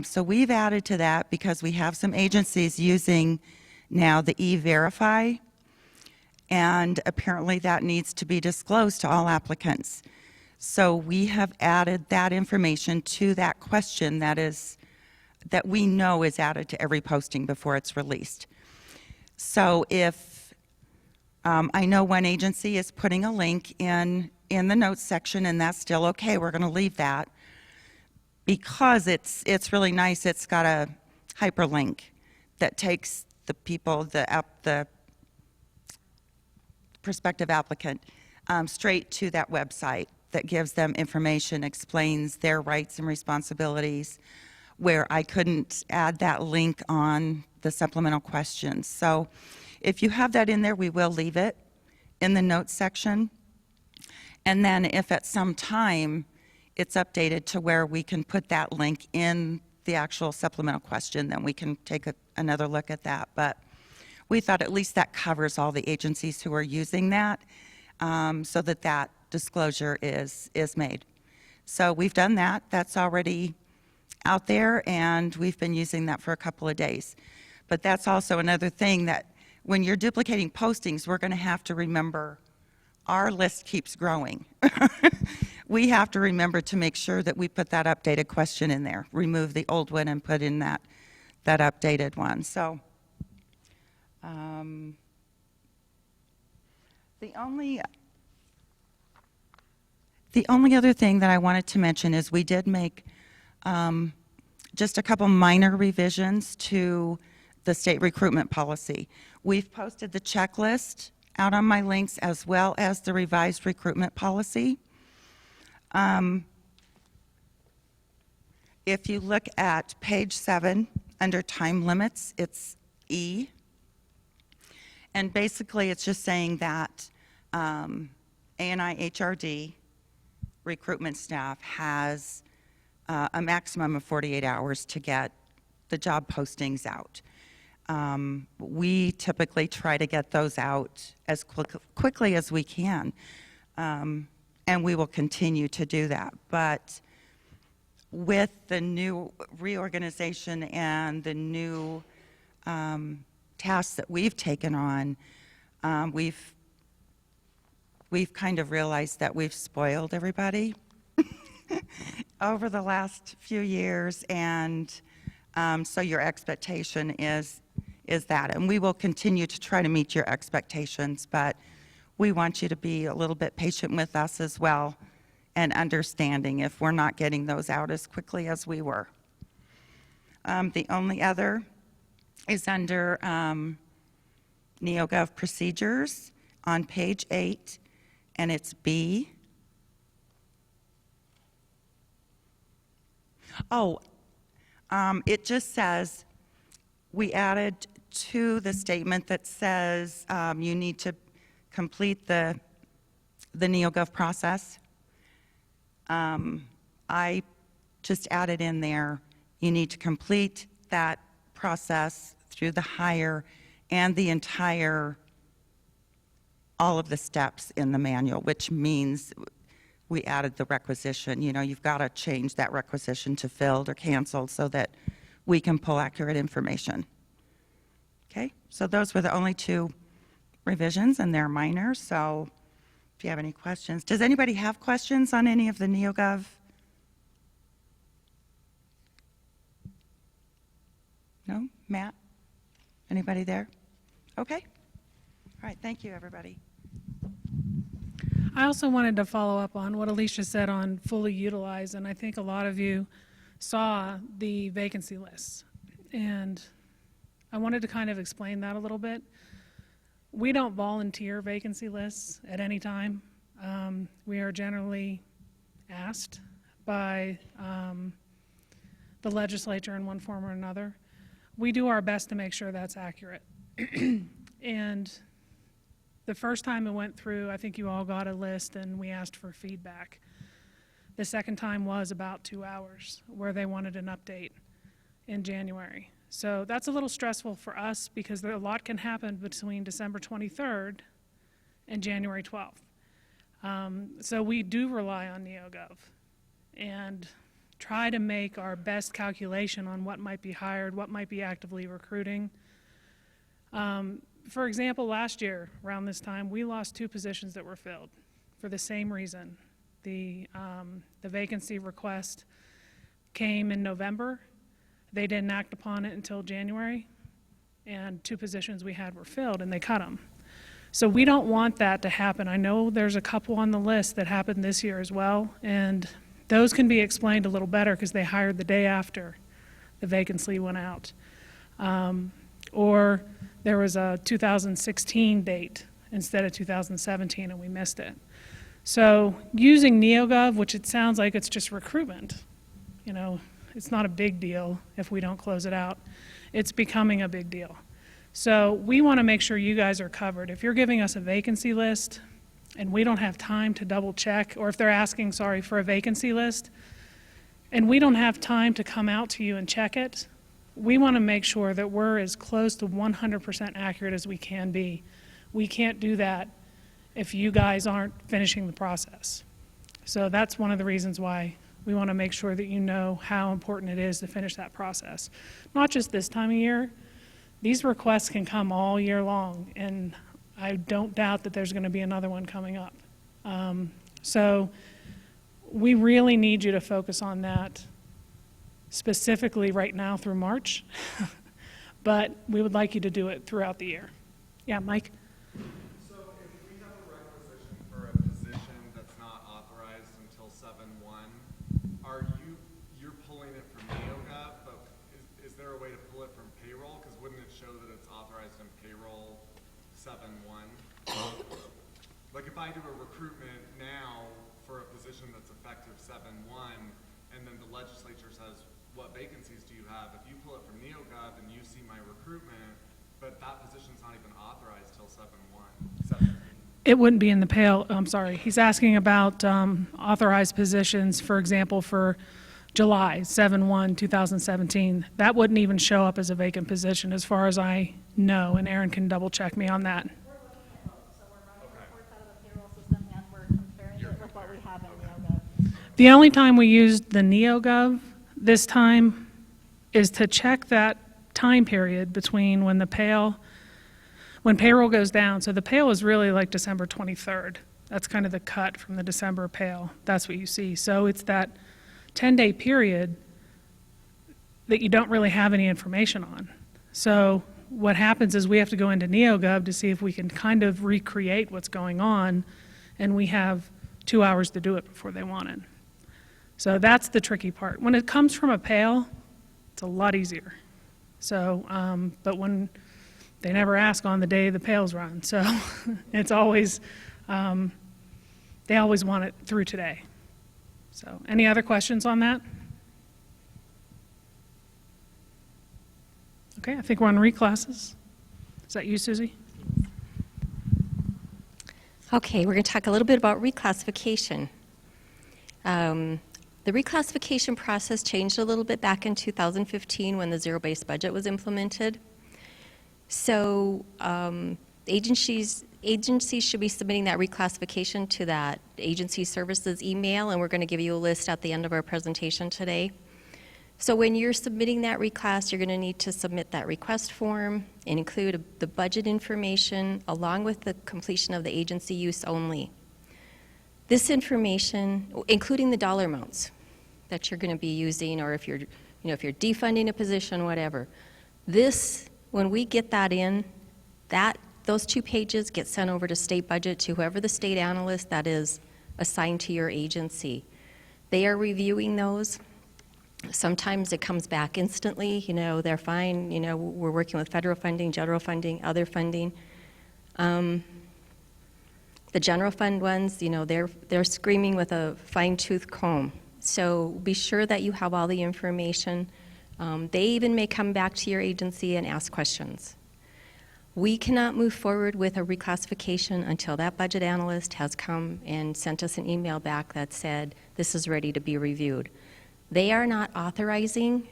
So we've added to that because we have some agencies using now the E-Verify. and apparently that needs to be disclosed to all applicants. So we have added that information to that question that we know is added to every posting before it's released. So if, I know one agency is putting a link in the notes section, and that's still okay, we're going to leave that, because it's really nice. It's got a hyperlink that takes the people, the prospective applicant, straight to that website that gives them information, explains their rights and responsibilities, where I couldn't add that link on the supplemental questions. So if you have that in there, we will leave it in the notes section. And then if at some time it's updated to where we can put that link in the actual supplemental question, then we can take another look at that. But we thought at least that covers all the agencies who are using that, so that disclosure is made. So we've done that. That's already out there, and we've been using that for a couple of days. But that's also another thing, that when you're duplicating postings, we're going to have to remember our list keeps growing. We have to remember to make sure that we put that updated question in there, remove the old one and put in that updated one. So the only other thing that I wanted to mention is we did make just a couple minor revisions to the state recruitment policy. We've posted the checklist out on my links, as well as the revised recruitment policy. If you look at page 7 under time limits, it's E. And basically it's just saying that A&I HRD recruitment staff has a maximum of 48 hours to get the job postings out. We typically try to get those out as quickly as we can, and we will continue to do that. But with the new reorganization and the new tasks that we've taken on, we've kind of realized that we've spoiled everybody over the last few years, and so your expectation is that, and we will continue to try to meet your expectations, but we want you to be a little bit patient with us as well, and understanding if we're not getting those out as quickly as we were. The only other is under NEOGOV procedures on page 8, and it's B. It just says, we added to the statement that says you need to complete the NEOGOV process. I just added in there, you need to complete that process through the hire and the entire, all of the steps in the manual, which means we added the requisition. You know, you've got to change that requisition to filled or canceled so that we can pull accurate information. Okay, so those were the only 2 revisions, and they're minor, so if you have any questions. Does anybody have questions on any of the NEOGOV? No? Matt? Anybody there? Okay. All right, thank you, everybody. I also wanted to follow up on what Alicia said on fully utilized, and I think a lot of you saw the vacancy lists. And I wanted to kind of explain that a little bit. We don't volunteer vacancy lists at any time. We are generally asked by the legislature in one form or another. We do our best to make sure that's accurate. And the first time it went through, I think you all got a list and we asked for feedback. The second time was about 2 hours, where they wanted an update in January. So that's a little stressful for us, because a lot can happen between December 23rd and January 12th. So we do rely on NEOGOV and try to make our best calculation on what might be hired, what might be actively recruiting. For example, last year, around this time, we lost 2 positions that were filled for the same reason. The vacancy request came in November. They didn't act upon it until January, and 2 positions we had were filled, and they cut them. So we don't want that to happen. I know there's a couple on the list that happened this year as well, and those can be explained a little better because they hired the day after the vacancy went out. Or there was a 2016 date instead of 2017, and we missed it. So using NEOGOV, which it sounds like it's just recruitment, you know, it's not a big deal if we don't close it out. It's becoming a big deal. So we want to make sure you guys are covered. If you're giving us a vacancy list and we don't have time to double check, or if they're asking, sorry, for a vacancy list, and we don't have time to come out to you and check it, we want to make sure that we're as close to 100% accurate as we can be. We can't do that if you guys aren't finishing the process. So that's one of the reasons why we want to make sure that you know how important it is to finish that process. Not just this time of year. These requests can come all year long, and I don't doubt that there's going to be another one coming up. So we really need you to focus on that specifically right now through March, but we would like you to do it throughout the year. Yeah, Mike? So if we have a requisition for a position that's not authorized until 7/1, you're pulling it from NEOGOV, but is there a way to pull it from Payroll? Because wouldn't it show that it's authorized in Payroll 7/1? Like if I do a recruitment now for a position that's effective 7/1, and then the legislature says, what vacancies do you have? If you pull it from NEOGOV and you see my recruitment, but that position's not even authorized till 7/1. It wouldn't be in the pale, I'm sorry. He's asking about authorized positions, for example, for July 7/1/2017. That wouldn't even show up as a vacant position as far as I know, and Aaron can double check me on that. We're looking at both, so we're running reports out of the payroll system and we're comparing it with what we have in NEOGOV. The only time we used the NEOGOV this time is to check that time period between when when payroll goes down. So the payroll is really like December 23rd. That's kind of the cut from the December payroll. That's what you see. So it's that 10-day period that you don't really have any information on. So what happens is we have to go into NEOGOV to see if we can kind of recreate what's going on, and we have 2 hours to do it before they want it. So that's the tricky part. When it comes from a pail, it's a lot easier. So, but when they never ask on the day the pails run, so it's always, they always want it through today. So, any other questions on that? Okay, I think we're on reclasses. Is that you, Susie? Okay, we're going to talk a little bit about reclassification. The reclassification process changed a little bit back in 2015 when the zero-based budget was implemented. So agencies should be submitting that reclassification to that agency services email, and we're going to give you a list at the end of our presentation today. So when you're submitting that reclass, you're going to need to submit that request form and include the budget information along with the completion of the agency use only. This information, including the dollar amounts that you're going to be using, or if you're defunding a position, whatever. This, when we get that in, those 2 pages get sent over to state budget to whoever the state analyst that is assigned to your agency. They are reviewing those. Sometimes it comes back instantly, they're fine, we're working with federal funding, general funding, other funding. The general fund ones, they're screaming with a fine-tooth comb. So be sure that you have all the information. They even may come back to your agency and ask questions. We cannot move forward with a reclassification until that budget analyst has come and sent us an email back that said, this is ready to be reviewed. They are not authorizing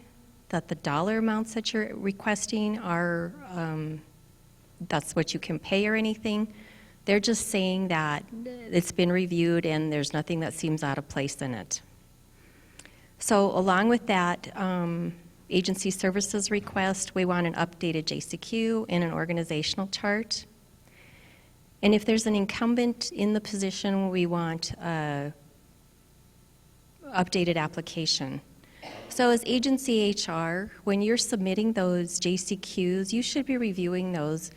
that the dollar amounts that you're requesting are, that's what you can pay or anything. They're just saying that it's been reviewed and there's nothing that seems out of place in it. So along with that, agency services request, we want an updated JCQ and an organizational chart. And if there's an incumbent in the position, we want a updated application. So as agency HR, when you're submitting those JCQs, you should be reviewing those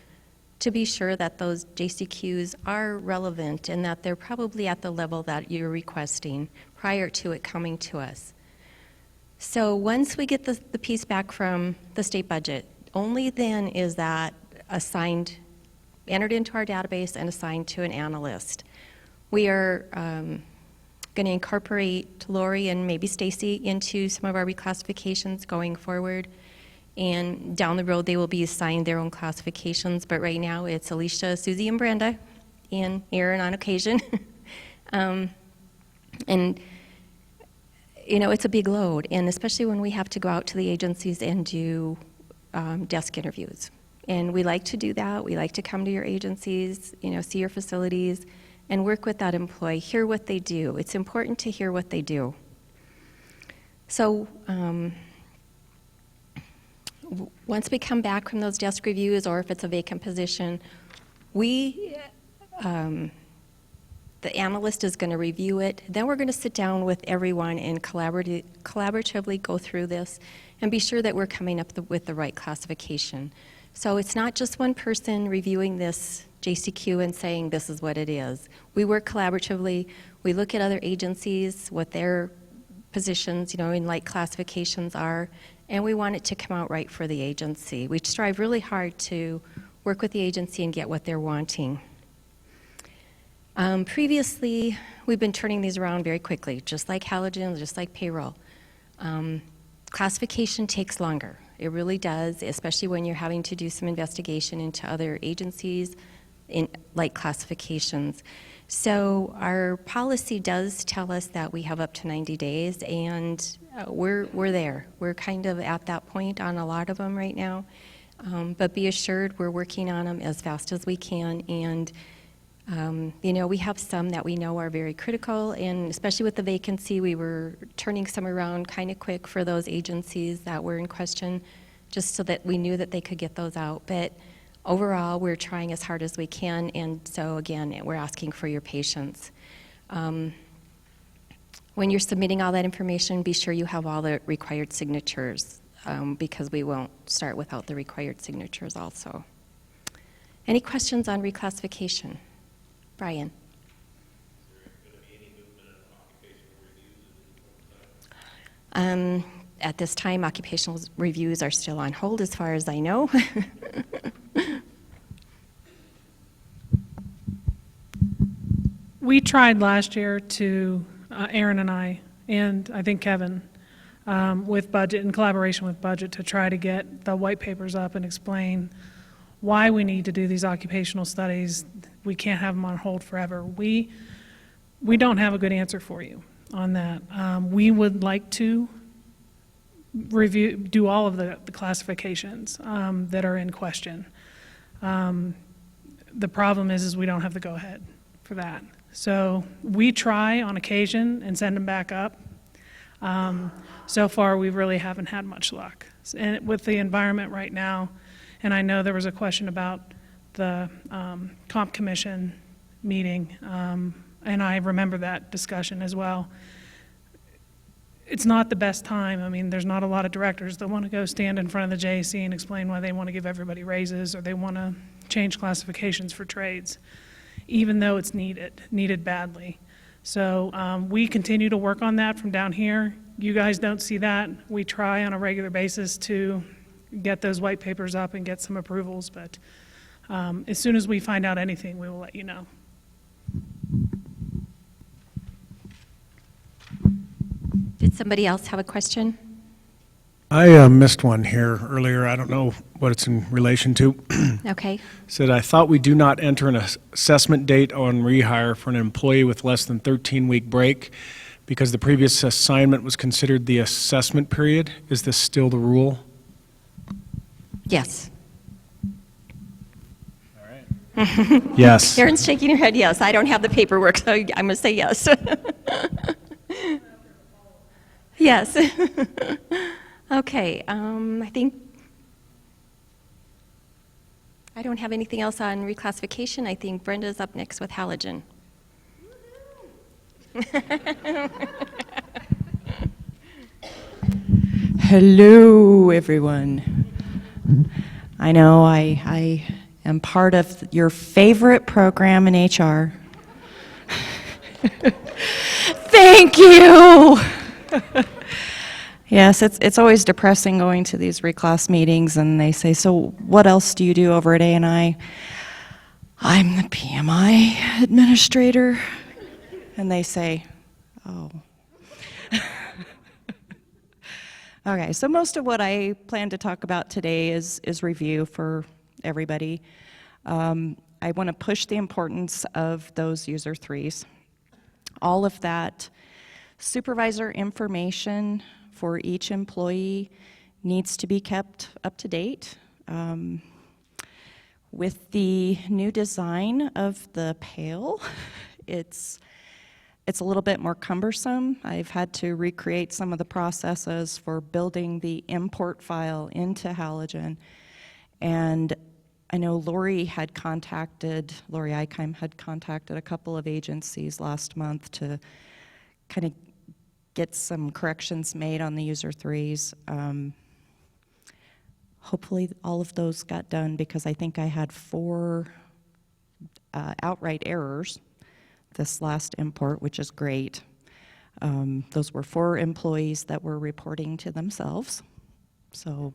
to be sure that those JCQs are relevant and that they're probably at the level that you're requesting prior to it coming to us. So once we get the piece back from the state budget, only then is that assigned, entered into our database and assigned to an analyst. We are going to incorporate Lori and maybe Stacy into some of our reclassifications going forward. And down the road, they will be assigned their own classifications. But right now, it's Alicia, Susie, and Brenda, and Aaron on occasion. And, you know, it's a big load, and especially when we have to go out to the agencies and do desk interviews. And we like to do that. We like to come to your agencies, you know, see your facilities, and work with that employee, hear what they do. It's important to hear what they do. So, once we come back from those desk reviews, or if it's a vacant position, we, the analyst is going to review it. Then we're going to sit down with everyone and collaboratively go through this and be sure that we're coming up with the right classification. So it's not just one person reviewing this JCQ and saying this is what it is. We work collaboratively. We look at other agencies, what their positions, you know, in like classifications are, and we want it to come out right for the agency. We strive really hard to work with the agency and get what they're wanting. Previously, we've been turning these around very quickly, just like Halogen, just like Payroll. Classification takes longer. It really does, especially when you're having to do some investigation into other agencies, like classifications. So our policy does tell us that we have up to 90 days, and we're there. We're kind of at that point on a lot of them right now. But be assured we're working on them as fast as we can, and you know, we have some that we know are very critical, and especially with the vacancy, we were turning some around kind of quick for those agencies that were in question, just so that we knew that they could get those out. But overall, we're trying as hard as we can, and so again, we're asking for your patience. When you're submitting all that information, be sure you have all the required signatures, because we won't start without the required signatures also. Any questions on reclassification? Brian? At this time, occupational reviews are still on hold as far as I know. We tried last year to, Aaron and I think Kevin, with budget, in collaboration with budget, to try to get the white papers up and explain why we need to do these occupational studies. We can't have them on hold forever. We don't have a good answer for you on that. We would like to do all of the classifications that are in question. The problem is we don't have the go-ahead for that. So we try on occasion and send them back up. So far, we really haven't had much luck. And with the environment right now, and I know there was a question about the Comp Commission meeting, and I remember that discussion as well. It's not the best time. I mean, there's not a lot of directors that want to go stand in front of the JAC and explain why they want to give everybody raises or they want to change classifications for trades, even though it's needed badly. So we continue to work on that from down here. You guys don't see that. We try on a regular basis to get those white papers up and get some approvals, but as soon as we find out anything, we will let you know. Did somebody else have a question? I missed one here earlier. I don't know what it's in relation to. Okay. Said, I thought we do not enter an assessment date on rehire for an employee with less than 13-week break because the previous assignment was considered the assessment period. Is this still the rule? Yes. All right. Yes. Erin's shaking her head yes. I don't have the paperwork, so I'm going to say yes. Yes. Okay, I think I don't have anything else on reclassification. I think Brenda's up next with Halogen. Hello, everyone. I know I am part of your favorite program in HR. Thank you. Yes, it's always depressing going to these reclass meetings and they say, so what else do you do over at A&I? I'm the PMI administrator. And they say, oh. Okay, so most of what I plan to talk about today is review for everybody. I want to push the importance of those user threes. All of that supervisor information for each employee needs to be kept up to date. With the new design of the Payroll, it's a little bit more cumbersome. I've had to recreate some of the processes for building the import file into Halogen. And I know Lori Eikheim had contacted a couple of agencies last month to kind of get some corrections made on the user threes. Hopefully all of those got done because I think I had 4 outright errors this last import, which is great. Those were 4 employees that were reporting to themselves, so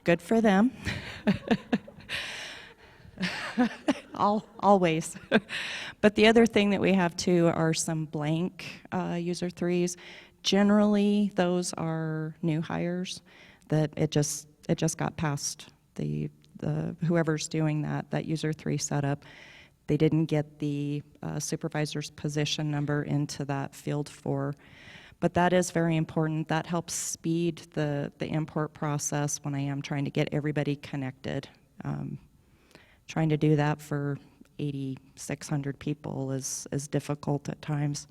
good for them. Always. But the other thing that we have too are some blank user threes. Generally, those are new hires that it just got past the whoever's doing that user three setup. They didn't get the supervisor's position number into that field 4. But that is very important. That helps speed the import process when I am trying to get everybody connected. Trying to do that for 8,600 people is difficult at times.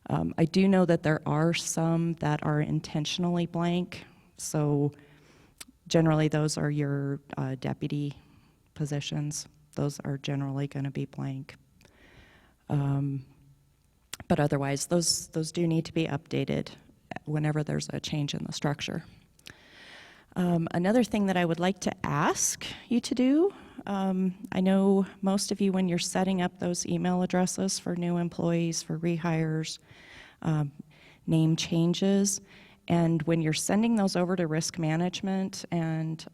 I do know that there are some that are intentionally blank. So generally those are your deputy positions. Those are generally going to be blank. But otherwise, those do need to be updated whenever there's a change in the structure. Another thing that I would like to ask you to do, I know most of you, when you're setting up those email addresses for new employees, for rehires, name changes, and when you're sending those over to risk management and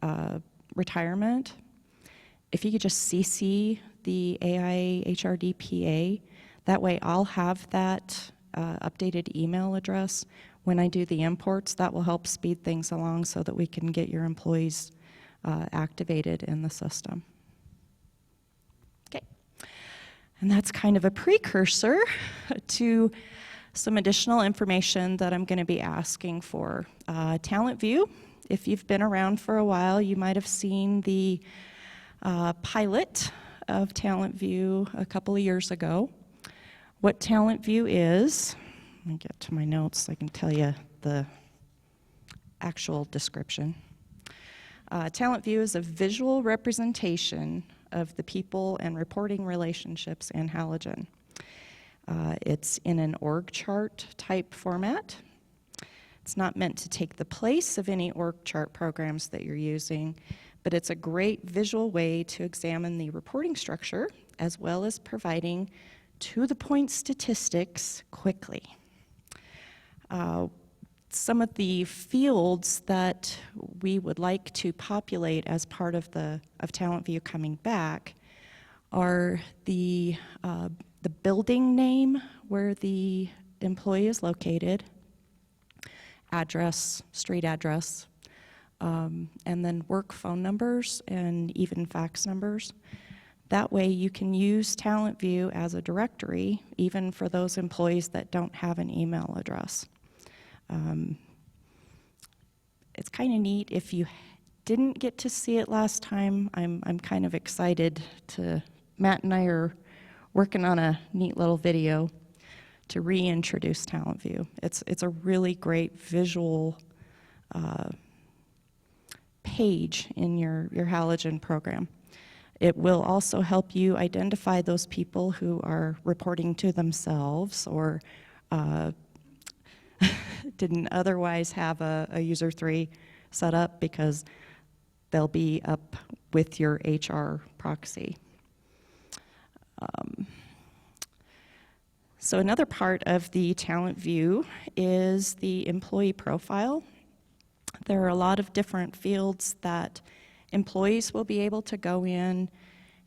retirement, if you could just CC the AI HRD PA, that way I'll have that updated email address when I do the imports. That will help speed things along so that we can get your employees activated in the system. Okay, and that's kind of a precursor to some additional information that I'm going to be asking for. Talent View, if you've been around for a while, you might have seen the pilot of Talent View a couple of years ago. What Talent View is, let me get to my notes so I can tell you the actual description. Talent View is a visual representation of the people and reporting relationships in Halogen. It's in an org chart type format. It's not meant to take the place of any org chart programs that you're using, but it's a great visual way to examine the reporting structure as well as providing to-the-point statistics quickly. Some of the fields that we would like to populate as part of Talent View coming back are the building name where the employee is located, address, street address, and then work phone numbers and even fax numbers. That way you can use Talent View as a directory, even for those employees that don't have an email address. It's kind of neat. If you didn't get to see it last time, I'm kind of excited to, Matt and I are working on a neat little video to reintroduce Talent View. It's a really great visual page in your Halogen program. It will also help you identify those people who are reporting to themselves or didn't otherwise have a user 3 set up, because they'll be up with your HR proxy. So another part of the talent view is the employee profile. There are a lot of different fields that employees will be able to go in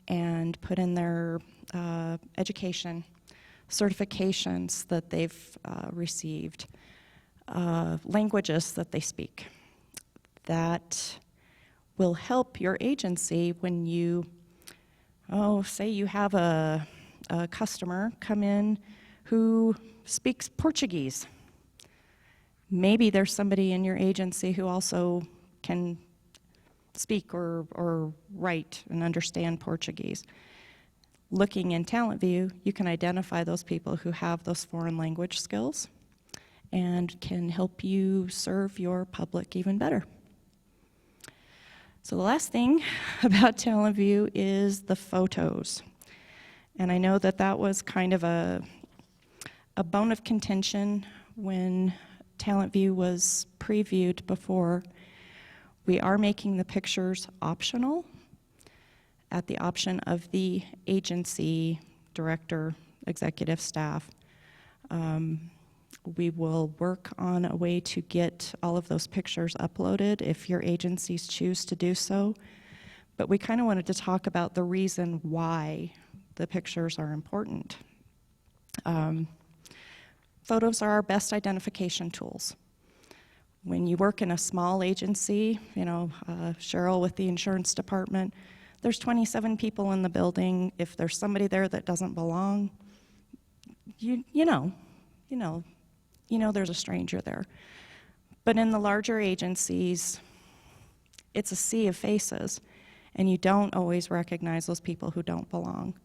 and put in their education, certifications that they've received, languages that they speak. That will help your agency when you, say you have a customer come in who speaks Portuguese. Maybe there's somebody in your agency who also can speak or write and understand Portuguese. Looking in Talent View, you can identify those people who have those foreign language skills and can help you serve your public even better. So the last thing about Talent View is the photos. And I know that that was kind of a bone of contention when Talent View was previewed before. We are making the pictures optional at the option of the agency director, executive staff. We will work on a way to get all of those pictures uploaded if your agencies choose to do so. But we kind of wanted to talk about the reason why the pictures are important. Photos are our best identification tools. When you work in a small agency, Cheryl with the insurance department, there's 27 people in the building. If there's somebody there that doesn't belong, you know there's a stranger there. But in the larger agencies, it's a sea of faces, and you don't always recognize those people who don't belong.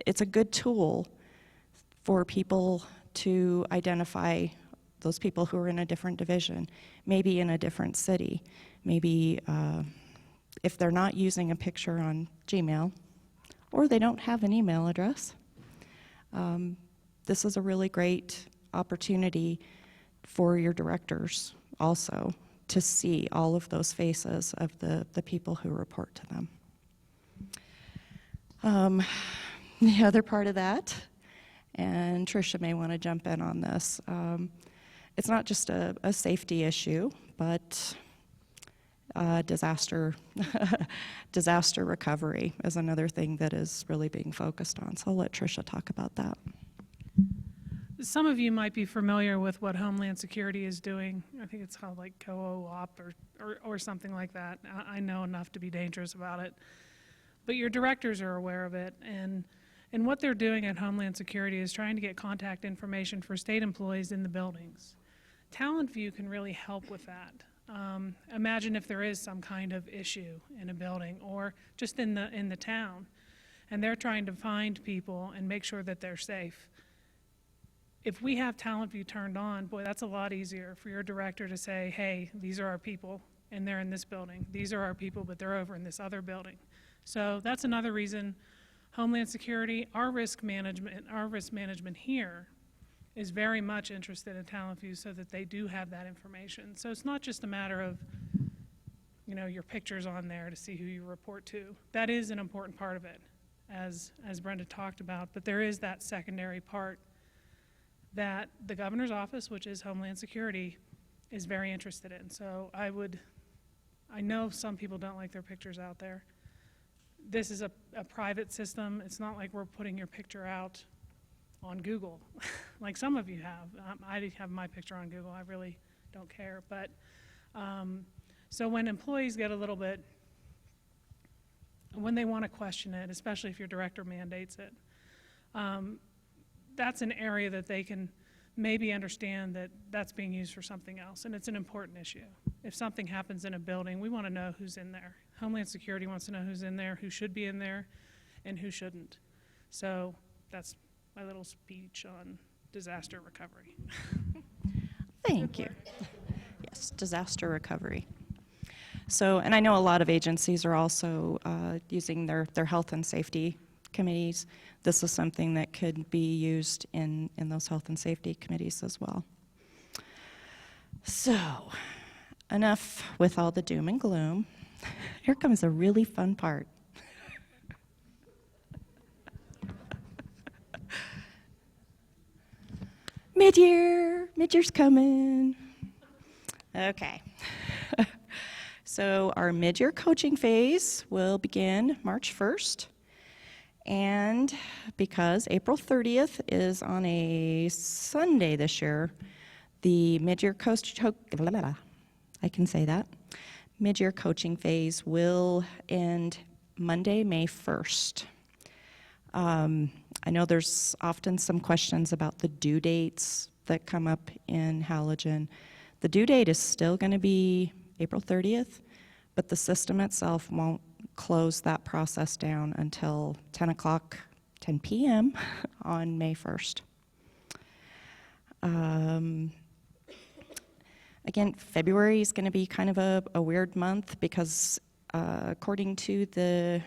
It's a good tool for people to identify those people who are in a different division, maybe in a different city, maybe if they're not using a picture on Gmail, or they don't have an email address. This is a really great opportunity for your directors also to see all of those faces of the people who report to them. The other part of that, and Tricia may want to jump in on this, it's not just a safety issue, but disaster recovery is another thing that is really being focused on. So I'll let Tricia talk about that. Some of you might be familiar with what Homeland Security is doing. I think it's called like co-op or something like that. I know enough to be dangerous about it. But your directors are aware of it. And what they're doing at Homeland Security is trying to get contact information for state employees in the buildings. Talent View can really help with that. Imagine if there is some kind of issue in a building or just in the town, and they're trying to find people and make sure that they're safe. If we have Talent View turned on, boy, that's a lot easier for your director to say, hey, these are our people, and they're in this building. These are our people, but they're over in this other building. So that's another reason Homeland Security, our risk management here is very much interested in Talent View so that they do have that information. So it's not just a matter of, your pictures on there to see who you report to. That is an important part of it, as Brenda talked about, but there is that secondary part that the governor's office, which is Homeland Security, is very interested in. So I know some people don't like their pictures out there. This is a private system. It's not like we're putting your picture out on Google, like some of you have. I have my picture on Google. I really don't care. But so when employees get a little bit, when they want to question it, especially if your director mandates it, that's an area that they can maybe understand that that's being used for something else, and it's an important issue. If something happens in a building, we want to know who's in there. Homeland Security wants to know who's in there, who should be in there, and who shouldn't. So that's my little speech on disaster recovery. Thank you. Yes, disaster recovery. So, and I know a lot of agencies are also using their health and safety committees. This is something that could be used in those health and safety committees as well. So, enough with all the doom and gloom. Here comes a really fun part. Midyear's coming. Okay. So our midyear coaching phase will begin March 1st. And because April 30th is on a Sunday this year, the midyear midyear coaching phase will end Monday, May 1st. I know there's often some questions about the due dates that come up in Halogen. The due date is still going to be April 30th, but the system itself won't close that process down until 10 p.m. on May 1st. Again, February is going to be kind of a weird month because according to the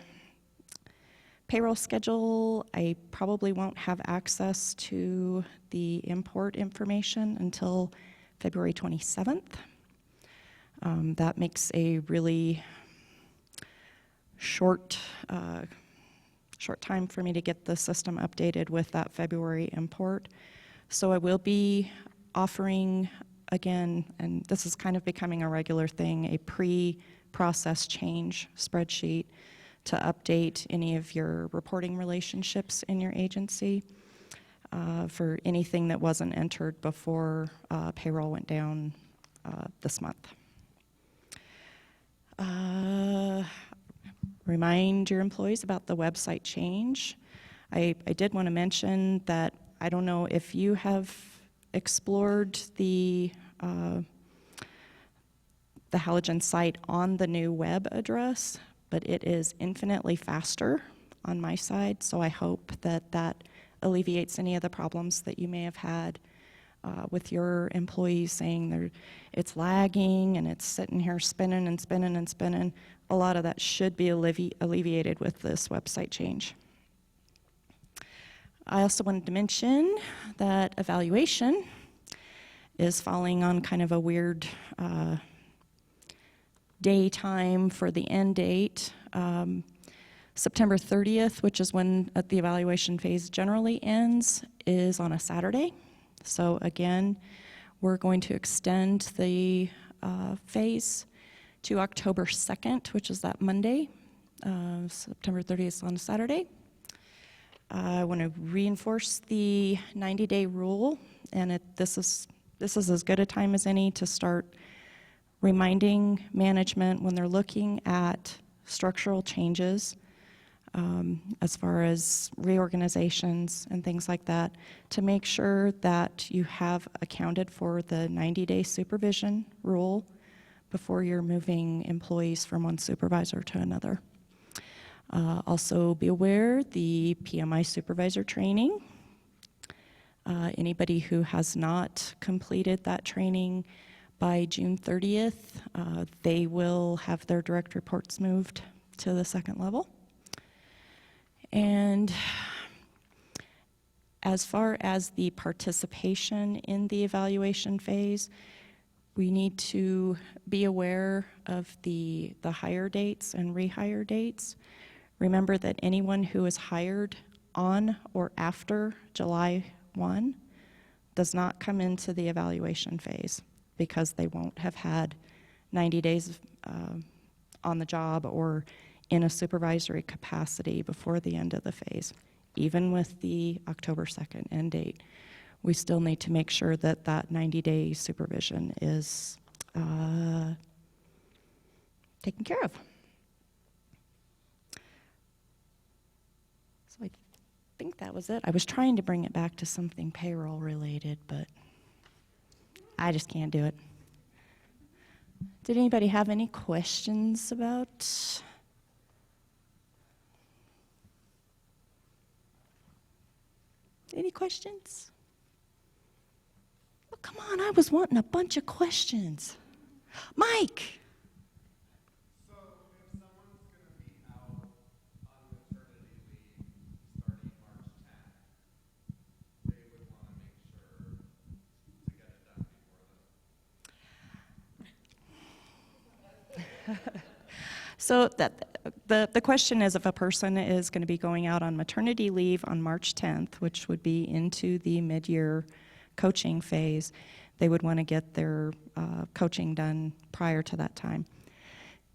payroll schedule, I probably won't have access to the import information until February 27th. That makes a really short time for me to get the system updated with that February import. So I will be offering, again, and this is kind of becoming a regular thing, a pre-process change spreadsheet to update any of your reporting relationships in your agency for anything that wasn't entered before payroll went down this month. Remind your employees about the website change. I did want to mention that I don't know if you have explored the Halogen site on the new web address, but it is infinitely faster on my side, so I hope that that alleviates any of the problems that you may have had with your employees saying it's lagging and it's sitting here spinning and spinning and spinning. A lot of that should be alleviated with this website change. I also wanted to mention that evaluation is falling on kind of a weird daytime for the end date. September 30th, which is when the evaluation phase generally ends, is on a Saturday. So again, we're going to extend the phase to October 2nd, which is that Monday. September 30th is on a Saturday. I want to reinforce the 90-day rule, and this is as good a time as any to start reminding management when they're looking at structural changes, as far as reorganizations and things like that, to make sure that you have accounted for the 90-day supervision rule before you're moving employees from one supervisor to another. Also be aware the PMI supervisor training. Anybody who has not completed that training by June 30th, they will have their direct reports moved to the second level. And as far as the participation in the evaluation phase, we need to be aware of the hire dates and rehire dates. Remember that anyone who is hired on or after July 1 does not come into the evaluation phase because they won't have had 90 days on the job or in a supervisory capacity before the end of the phase. Even with the October 2nd end date, we still need to make sure that that 90-day supervision is taken care of. So I think that was it. I was trying to bring it back to something payroll related, but I just can't do it. Did anybody have any questions about? Any questions? Oh, come on, I was wanting a bunch of questions. Mike? So if someone's going to be out on maternity leave starting March 10th, they would want to make sure to get it done before then. So the question is, if a person is going to be going out on maternity leave on March 10th, which would be into the mid-year coaching phase, they would want to get their coaching done prior to that time.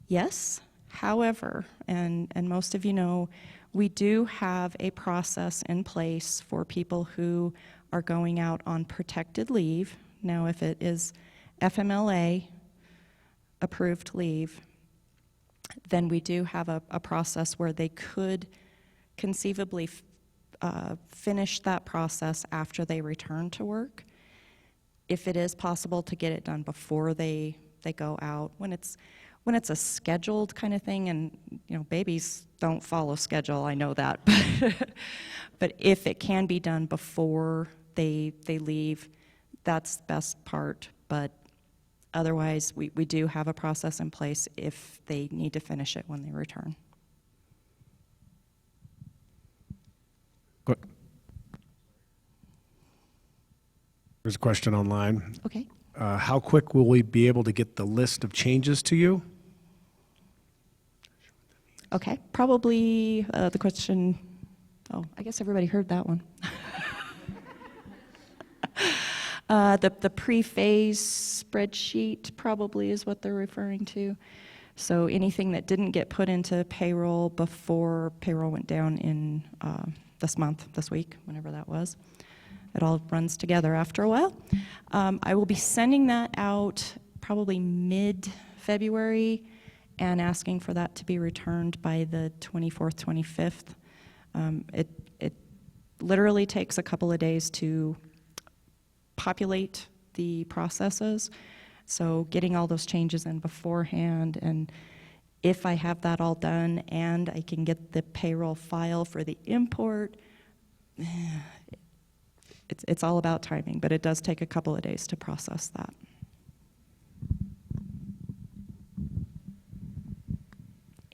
Yes, however, and most of you know, we do have a process in place for people who are going out on protected leave. Now, if it is FMLA approved leave, then we do have a process where they could conceivably finish that process after they return to work. If it is possible to get it done before they go out, when it's a scheduled kind of thing, and babies don't follow schedule, I know that, but if it can be done before they leave, that's the best part. But otherwise, we do have a process in place if they need to finish it when they return. There's a question online. Okay. How quick will we be able to get the list of changes to you? Okay, probably the question, I guess everybody heard that one. The pre-phase spreadsheet probably is what they're referring to. So anything that didn't get put into payroll before payroll went down in this week, whenever that was. It all runs together after a while. I will be sending that out probably mid-February and asking for that to be returned by the 24th, 25th. It literally takes a couple of days to populate the processes, so getting all those changes in beforehand, and if I have that all done and I can get the payroll file for the import, it's all about timing, but it does take a couple of days to process that.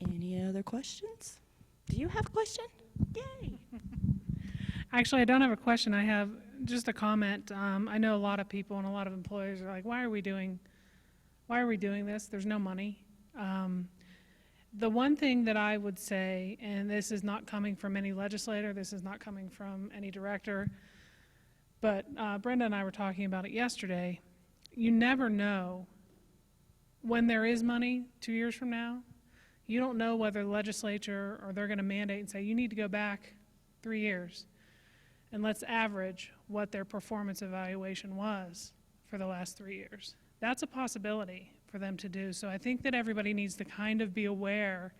Any other questions? Do you have a question? Yay! Actually, I don't have a question. I have just a comment. I know a lot of people and a lot of employers are like, why are we doing this? There's no money. The one thing that I would say, and this is not coming from any legislator, this is not coming from any director, but Brenda and I were talking about it yesterday. You never know when there is money 2 years from now. You don't know whether the legislature or they're going to mandate and say, you need to go back 3 years and let's average what their performance evaluation was for the last 3 years. That's a possibility for them to do. So I think that everybody needs to kind of be aware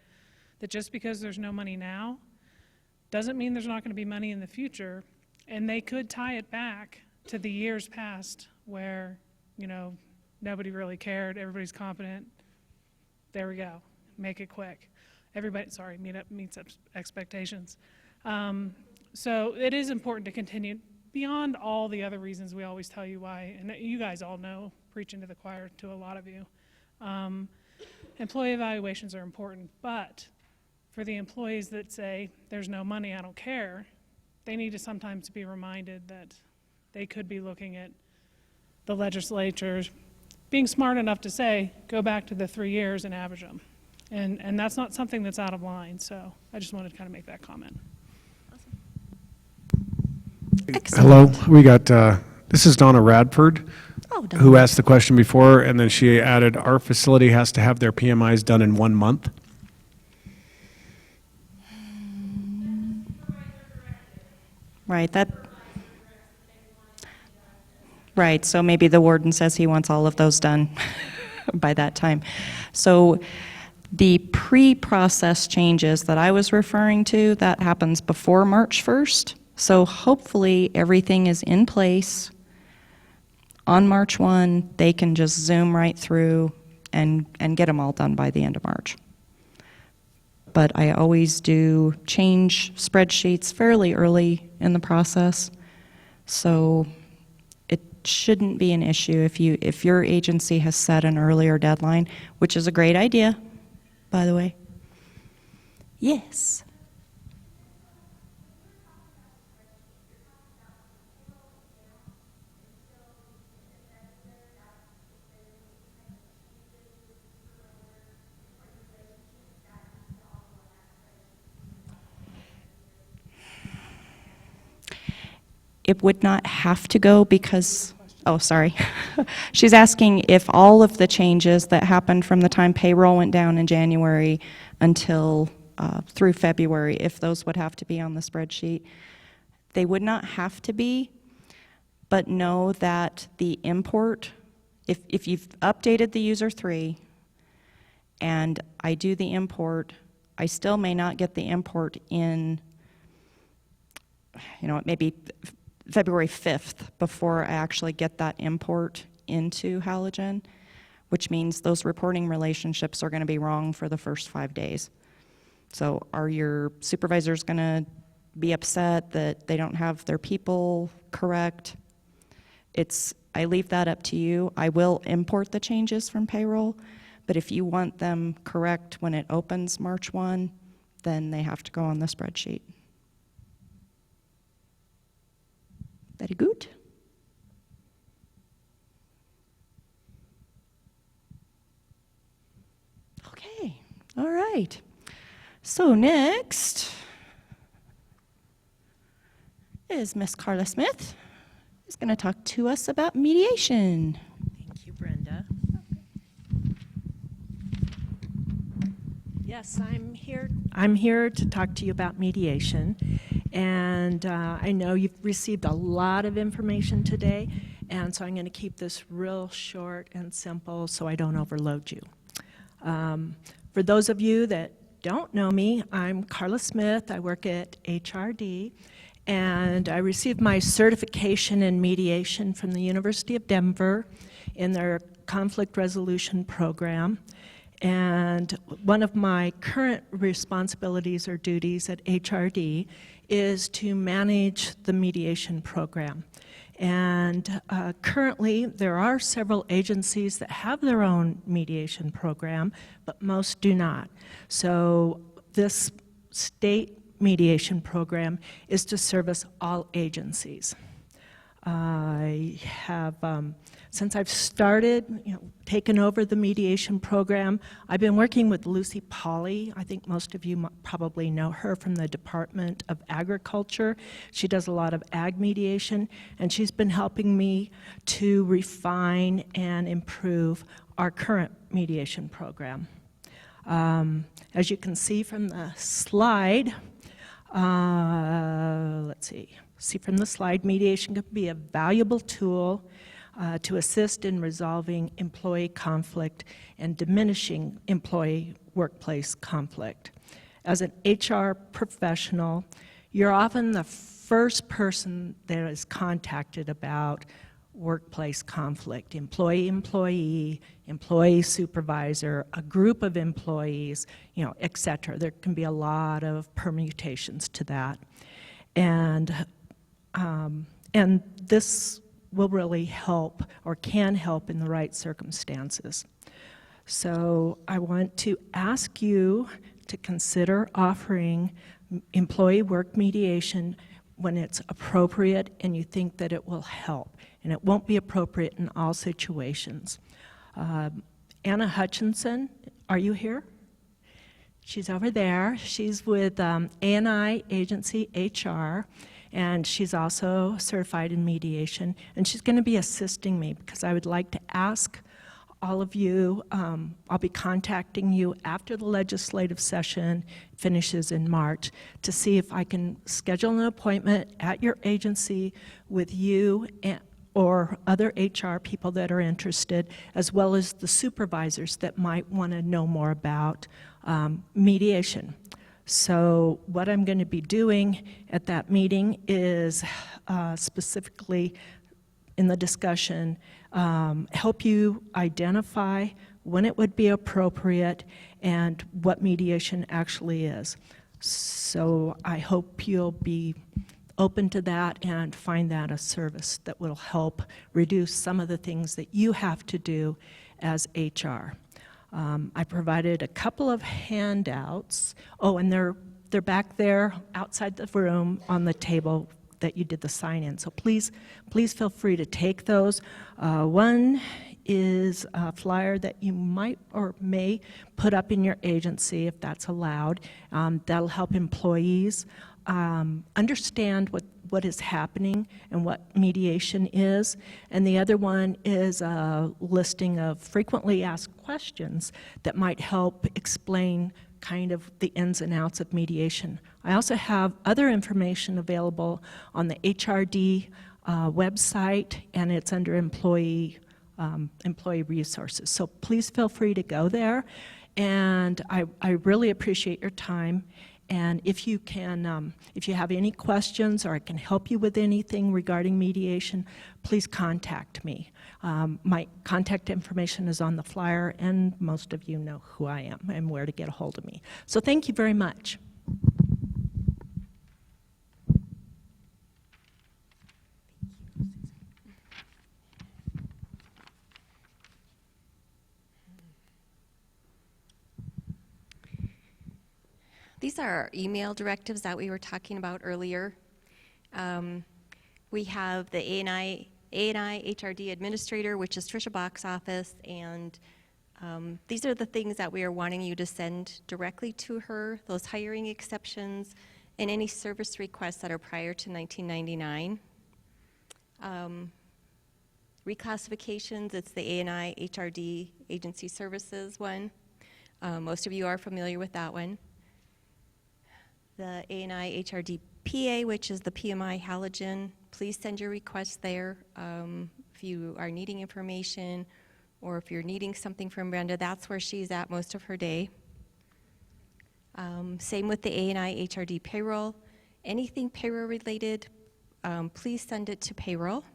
that just because there's no money now doesn't mean there's not going to be money in the future. And they could tie it back to the years past where, nobody really cared, everybody's competent. There we go. Make it quick. Everybody, meets expectations. So it is important to continue beyond all the other reasons we always tell you why, and you guys all know, preaching to the choir to a lot of you. Employee evaluations are important, but for the employees that say, there's no money, I don't care, they need to sometimes be reminded that they could be looking at the legislature being smart enough to say, go back to the 3 years and average them. And that's not something that's out of line, so I just wanted to kind of make that comment. Hello, we got, this is Donna Radford, Oh, Donna. who asked the question before, and then she added, our facility has to have their PMIs done in 1 month. Right, right, so maybe the warden says he wants all of those done by that time. So the pre-process changes that I was referring to, that happens before March 1st. So hopefully everything is in place. On March 1, they can just zoom right through and get them all done by the end of March. But I always do change spreadsheets fairly early in the process. So shouldn't be an issue if your agency has set an earlier deadline, which is a great idea, by the way. Yes. It would not have to go because, oh, sorry. She's asking if all of the changes that happened from the time payroll went down in January until through February, if those would have to be on the spreadsheet. They would not have to be, but know that the import, if you've updated the user 3 and I do the import, I still may not get the import in, maybe February 5th before I actually get that import into Halogen, which means those reporting relationships are going to be wrong for the first 5 days. So are your supervisors going to be upset that they don't have their people correct? I leave that up to you. I will import the changes from payroll, but if you want them correct when it opens March 1, then they have to go on the spreadsheet. Very good. Okay, all right. So next is Miss Carla Smith, who's going to talk to us about mediation. Thank you, Brenda. Yes, I'm here to talk to you about mediation. And I know you've received a lot of information today, and so I'm going to keep this real short and simple so I don't overload you. For those of you that don't know me, I'm Carla Smith. I work at HRD, and I received my certification in mediation from the University of Denver in their conflict resolution program. And one of my current responsibilities or duties at HRD is to manage the mediation program. And currently, there are several agencies that have their own mediation program, but most do not. So this state mediation program is to service all agencies. I have, since I've started, taken over the mediation program, I've been working with Lucy Pauley. I think most of you probably know her from the Department of Agriculture. She does a lot of ag mediation, and she's been helping me to refine and improve our current mediation program. As you can see from the slide, see from the slide, mediation can be a valuable tool to assist in resolving employee conflict and diminishing employee workplace conflict. As an HR professional, you're often the first person that is contacted about workplace conflict, employee-employee, employee-supervisor, a group of employees, et cetera. There can be a lot of permutations to that. And this will really help or can help in the right circumstances. So I want to ask you to consider offering employee work mediation when it's appropriate and you think that it will help. And it won't be appropriate in all situations. Anna Hutchinson, are you here? She's over there. She's with A&I Agency HR, and she's also certified in mediation. And she's going to be assisting me because I would like to ask all of you, I'll be contacting you after the legislative session finishes in March to see if I can schedule an appointment at your agency with you or other HR people that are interested, as well as the supervisors that might want to know more about mediation. So what I'm going to be doing at that meeting is specifically in the discussion, help you identify when it would be appropriate and what mediation actually is. So I hope you'll be open to that and find that a service that will help reduce some of the things that you have to do as HR. I provided a couple of handouts. Oh, and they're back there outside the room on the table that you did the sign-in. So please feel free to take those. One is a flyer that you might or may put up in your agency if that's allowed. That'll help employees understand what is happening and what mediation is. And the other one is a listing of frequently asked questions that might help explain kind of the ins and outs of mediation. I also have other information available on the HRD website, and it's under employee resources. So please feel free to go there. And I really appreciate your time. And if you can, if you have any questions or I can help you with anything regarding mediation, please contact me. My contact information is on the flyer, and most of you know who I am and where to get a hold of me. So thank you very much. These are our email directives that we were talking about earlier. We have the A&I HRD administrator, which is Tricia Bach's office, and these are the things that we are wanting you to send directly to her, those hiring exceptions, and any service requests that are prior to 1999. Reclassifications, it's the A&I HRD agency services one. Most of you are familiar with that one. The A&I HRD PA, which is the PMI Halogen, please send your requests there. If you are needing information or if you're needing something from Brenda, that's where she's at most of her day. Same with the A&I HRD Payroll. Anything payroll related, please send it to Payroll.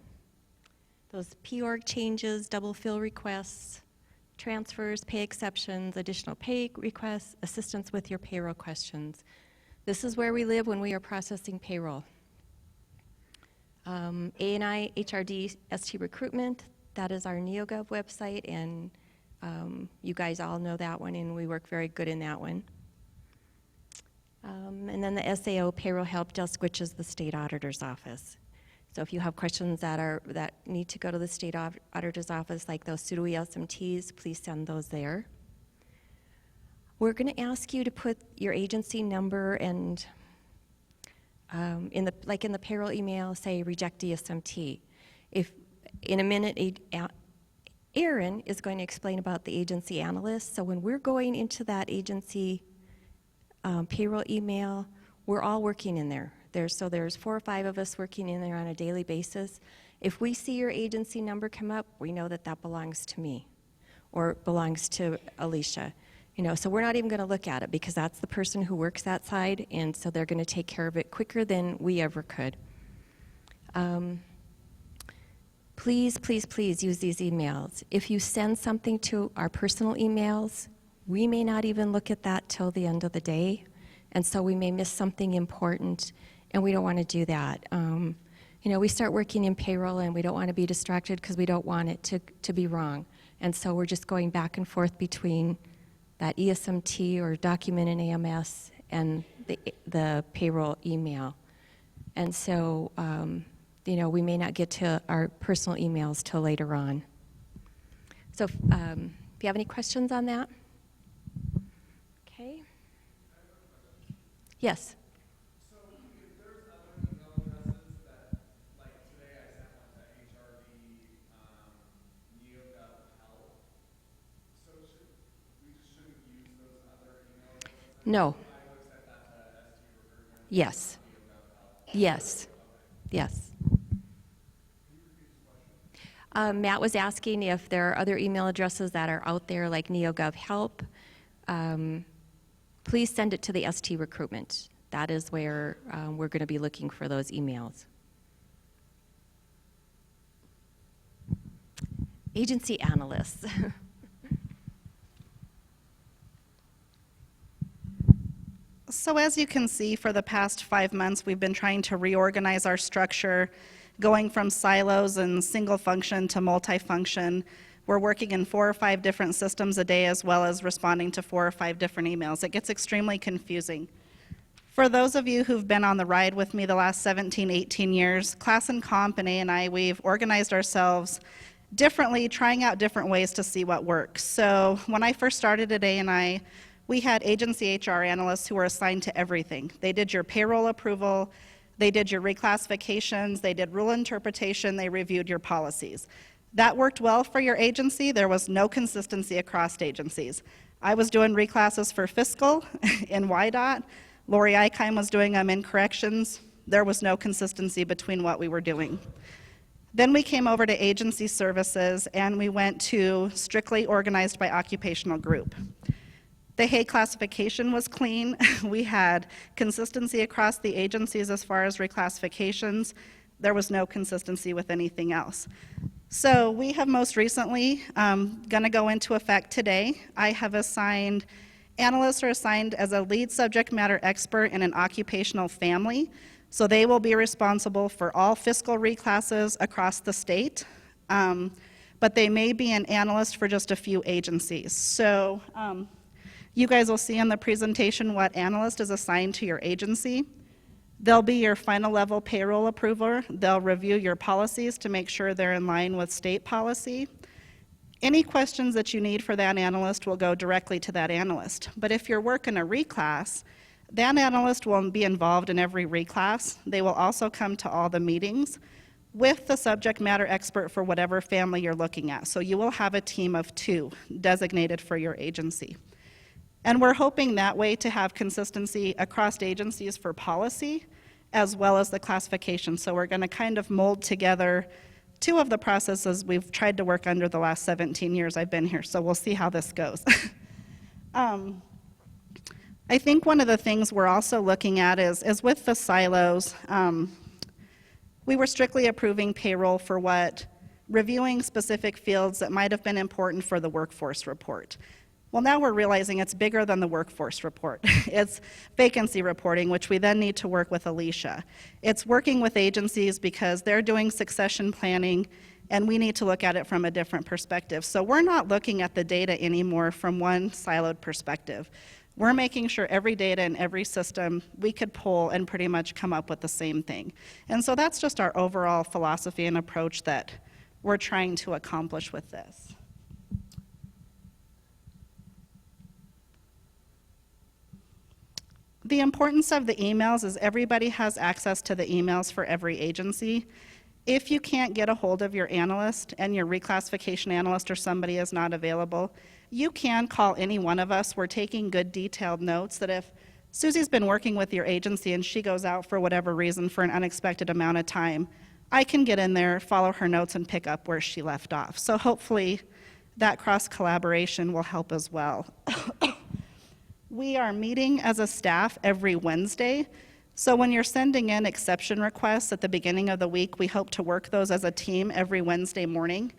Those P-org changes, double fill requests, transfers, pay exceptions, additional pay requests, assistance with your payroll questions. This is where we live when we are processing payroll. A&I HRD ST recruitment, that is our NEOGOV website, and you guys all know that one, and we work very good in that one. And then the SAO payroll help desk, which is the state auditor's office. So if you have questions that need to go to the state auditor's office, like those pseudo ESMTs, please send those there. We're going to ask you to put your agency number and in the payroll email, say reject ESMT. If in a minute, Aaron is going to explain about the agency analyst. So when we're going into that agency payroll email, we're all working in there. There's 4 or 5 of us working in there on a daily basis. If we see your agency number come up, we know that that belongs to me or belongs to Alicia. You know, so we're not even going to look at it because that's the person who works that side, and so they're going to take care of it quicker than we ever could. Please, please, please use these emails. If you send something to our personal emails, we may not even look at that till the end of the day, and so we may miss something important, and we don't want to do that. You know, we start working in payroll, and we don't want to be distracted because we don't want it to be wrong, and so we're just going back and forth between that ESMT or document in AMS and the payroll email. And so, you know, we may not get to our personal emails till later on. So if you have any questions on that? Okay. Yes? So if there's other email addresses that, like today I sent one to HRD, NEOGOV help, so we just shouldn't use those other email addresses? No. I would set that to ST recruitment. Yes. NEOGOV help. Yes. Yes. Matt was asking if there are other email addresses that are out there like NEOGOV help. Please send it to the ST recruitment. That is where we're going to be looking for those emails. Agency analysts. So as you can see, for the past 5 months, we've been trying to reorganize our structure, going from silos and single function to multifunction. We're working in 4 or 5 different systems a day, as well as responding to 4 or 5 different emails. It gets extremely confusing. For those of you who've been on the ride with me the last 17, 18 years, Class and Comp and A&I, we've organized ourselves differently, trying out different ways to see what works. So when I first started at A&I, we had agency HR analysts who were assigned to everything. They did your payroll approval, they did your reclassifications, they did rule interpretation, they reviewed your policies. That worked well for your agency. There was no consistency across agencies. I was doing reclasses for fiscal in YDOT. Lori Eikheim was doing them in corrections. There was no consistency between what we were doing. Then we came over to agency services, and we went to strictly organized by occupational group. The Hay classification was clean. We had consistency across the agencies as far as reclassifications. There was no consistency with anything else. So we have most recently, going to go into effect today. I have assigned, analysts are assigned as a lead subject matter expert in an occupational family. So they will be responsible for all fiscal reclasses across the state. But they may be an analyst for just a few agencies. So you guys will see in the presentation what analyst is assigned to your agency. They'll be your final level payroll approver. They'll review your policies to make sure they're in line with state policy. Any questions that you need for that analyst will go directly to that analyst. But if you're working a reclass, that analyst will be involved in every reclass. They will also come to all the meetings with the subject matter expert for whatever family you're looking at. So you will have a team of 2 designated for your agency. And we're hoping that way to have consistency across agencies for policy as well as the classification. So we're going to kind of mold together 2 of the processes we've tried to work under the last 17 years I've been here. So we'll see how this goes. I think one of the things we're also looking at is with the silos, we were strictly approving payroll for what, reviewing specific fields that might have been important for the workforce report. Well, now we're realizing it's bigger than the workforce report. It's vacancy reporting, which we then need to work with Alicia. It's working with agencies because they're doing succession planning, and we need to look at it from a different perspective. So we're not looking at the data anymore from one siloed perspective. We're making sure every data in every system we could pull and pretty much come up with the same thing. And so that's just our overall philosophy and approach that we're trying to accomplish with this. The importance of the emails is everybody has access to the emails for every agency. If you can't get a hold of your analyst and your reclassification analyst or somebody is not available, you can call any one of us. We're taking good detailed notes that if Susie's been working with your agency and she goes out for whatever reason for an unexpected amount of time, I can get in there, follow her notes, and pick up where she left off. So hopefully that cross-collaboration will help as well. We are meeting as a staff every Wednesday. So when you're sending in exception requests at the beginning of the week, we hope to work those as a team every Wednesday morning.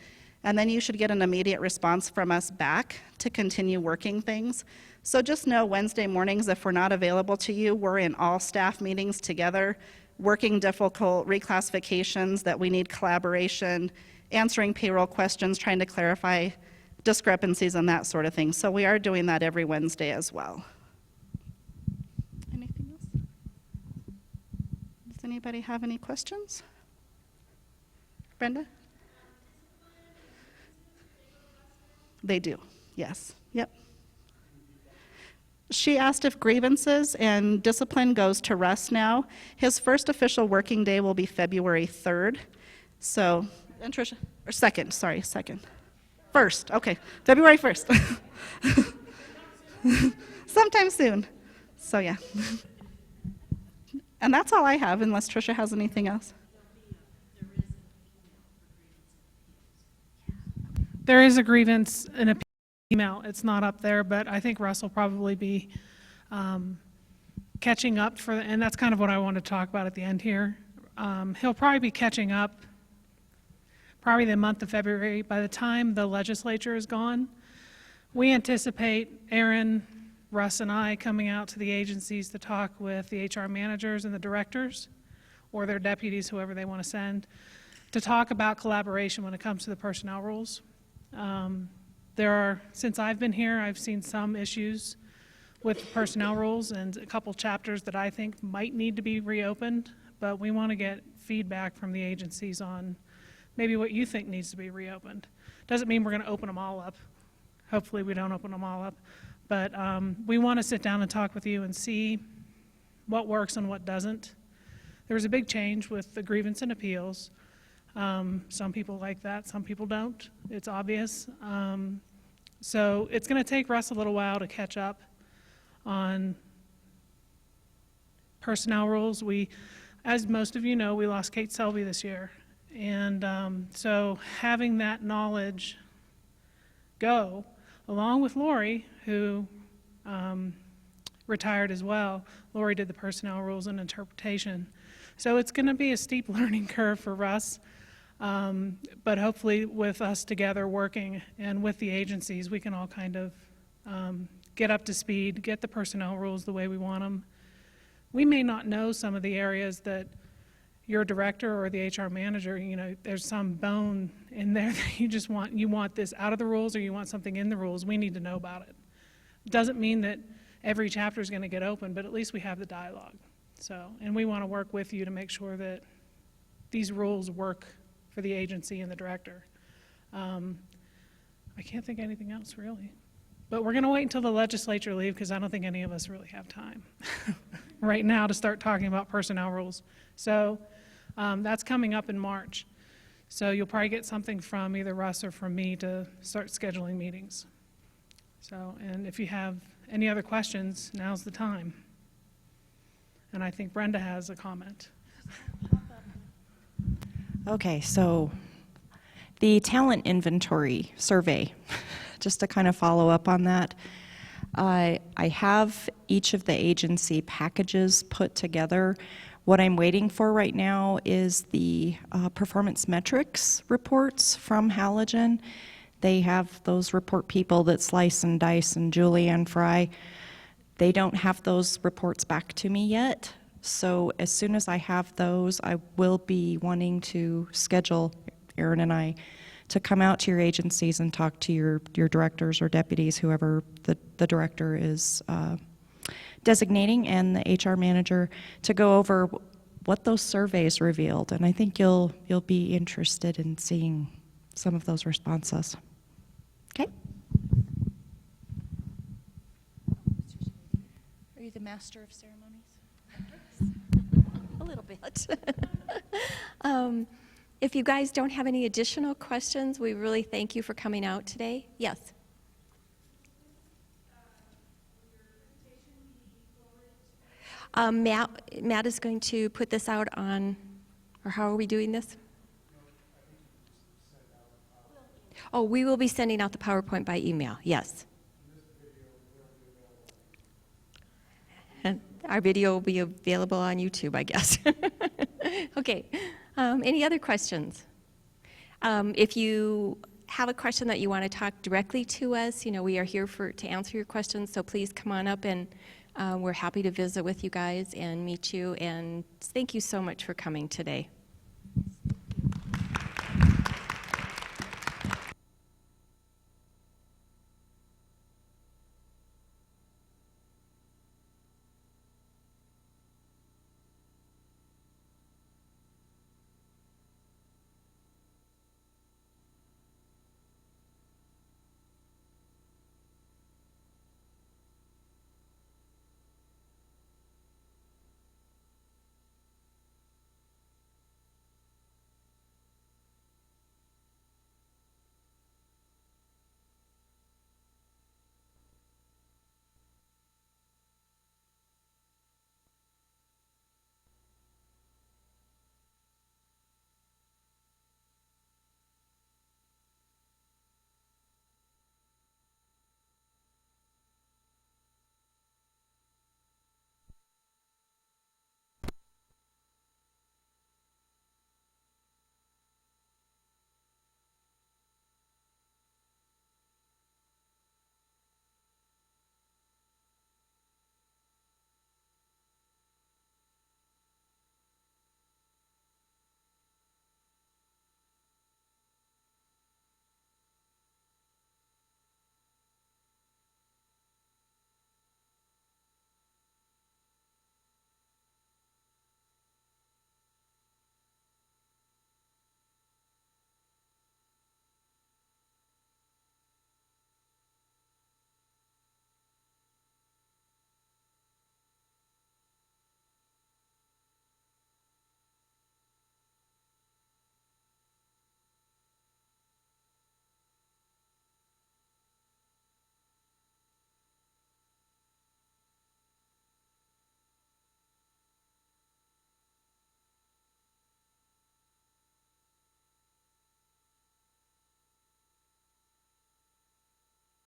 And then you should get an immediate response from us back to continue working things. So just know Wednesday mornings, if we're not available to you, we're in all staff meetings together, working difficult reclassifications that we need collaboration, answering payroll questions, trying to clarify discrepancies and that sort of thing. So we are doing that every Wednesday as well. Anything else? Does anybody have any questions? Brenda? They do, yes. Yep. She asked if grievances and discipline goes to Russ now. His first official working day will be February 3rd. So, and Tricia, or second. First, okay, February 1st. Sometime soon. So yeah. And that's all I have, unless Tricia has anything else. There is a grievance in a email. It's not up there, but I think Russ will probably be catching up for, and that's kind of what I want to talk about at the end here. He'll probably be catching up probably the month of February by the time the legislature is gone. We anticipate Aaron Russ and I coming out to the agencies to talk with the HR managers and the directors, or their deputies, whoever they want to send, to talk about collaboration when it comes to the personnel rules. Since I've been here, I've seen some issues with the personnel rules and a couple chapters that I think might need to be reopened, but we want to get feedback from the agencies on maybe what you think needs to be reopened. Doesn't mean we're going to open them all up. Hopefully we don't open them all up, but we want to sit down and talk with you and see what works and what doesn't. There was a big change with the grievance and appeals. Some people like that, some people don't. It's obvious. So it's going to take Russ a little while to catch up on personnel rules. As most of you know, we lost Kate Selby this year. And so having that knowledge go, along with Lori, who retired as well. Lori did the personnel rules and interpretation. So it's going to be a steep learning curve for Russ. But hopefully with us together working and with the agencies, we can all kind of get up to speed, get the personnel rules the way we want them. We may not know some of the areas that your director or the HR manager, there's some bone in there that you want this out of the rules or you want something in the rules. We need to know about it. Doesn't mean that every chapter is going to get open, but at least we have the dialogue. And we want to work with you to make sure that these rules work for the agency and the director. I can't think of anything else really. But we're going to wait until the legislature leave because I don't think any of us really have time right now to start talking about personnel rules. So that's coming up in March. So you'll probably get something from either Russ or from me to start scheduling meetings. And if you have any other questions, now's the time. And I think Brenda has a comment. Okay, so the talent inventory survey, just to kind of follow up on that, I have each of the agency packages put together. What I'm waiting for right now is the performance metrics reports from Halogen. They have those report people that slice and dice and Julianne Fry. They don't have those reports back to me yet. So as soon as I have those, I will be wanting to schedule Aaron and I to come out to your agencies and talk to your directors or deputies, whoever the director is designating, and the HR manager to go over what those surveys revealed. And I think you'll be interested in seeing some of those responses. Okay? Are you the master of ceremonies? A little bit. If you guys don't have any additional questions, we really thank you for coming out today. Yes? Matt is going to put this out on, or how are we doing this? Oh, we will be sending out the PowerPoint by email, yes. And our video will be available on YouTube, I guess. Okay, any other questions? If you have a question that you want to talk directly to us, we are here to answer your questions, so please come on up and we're happy to visit with you guys and meet you, and thank you so much for coming today.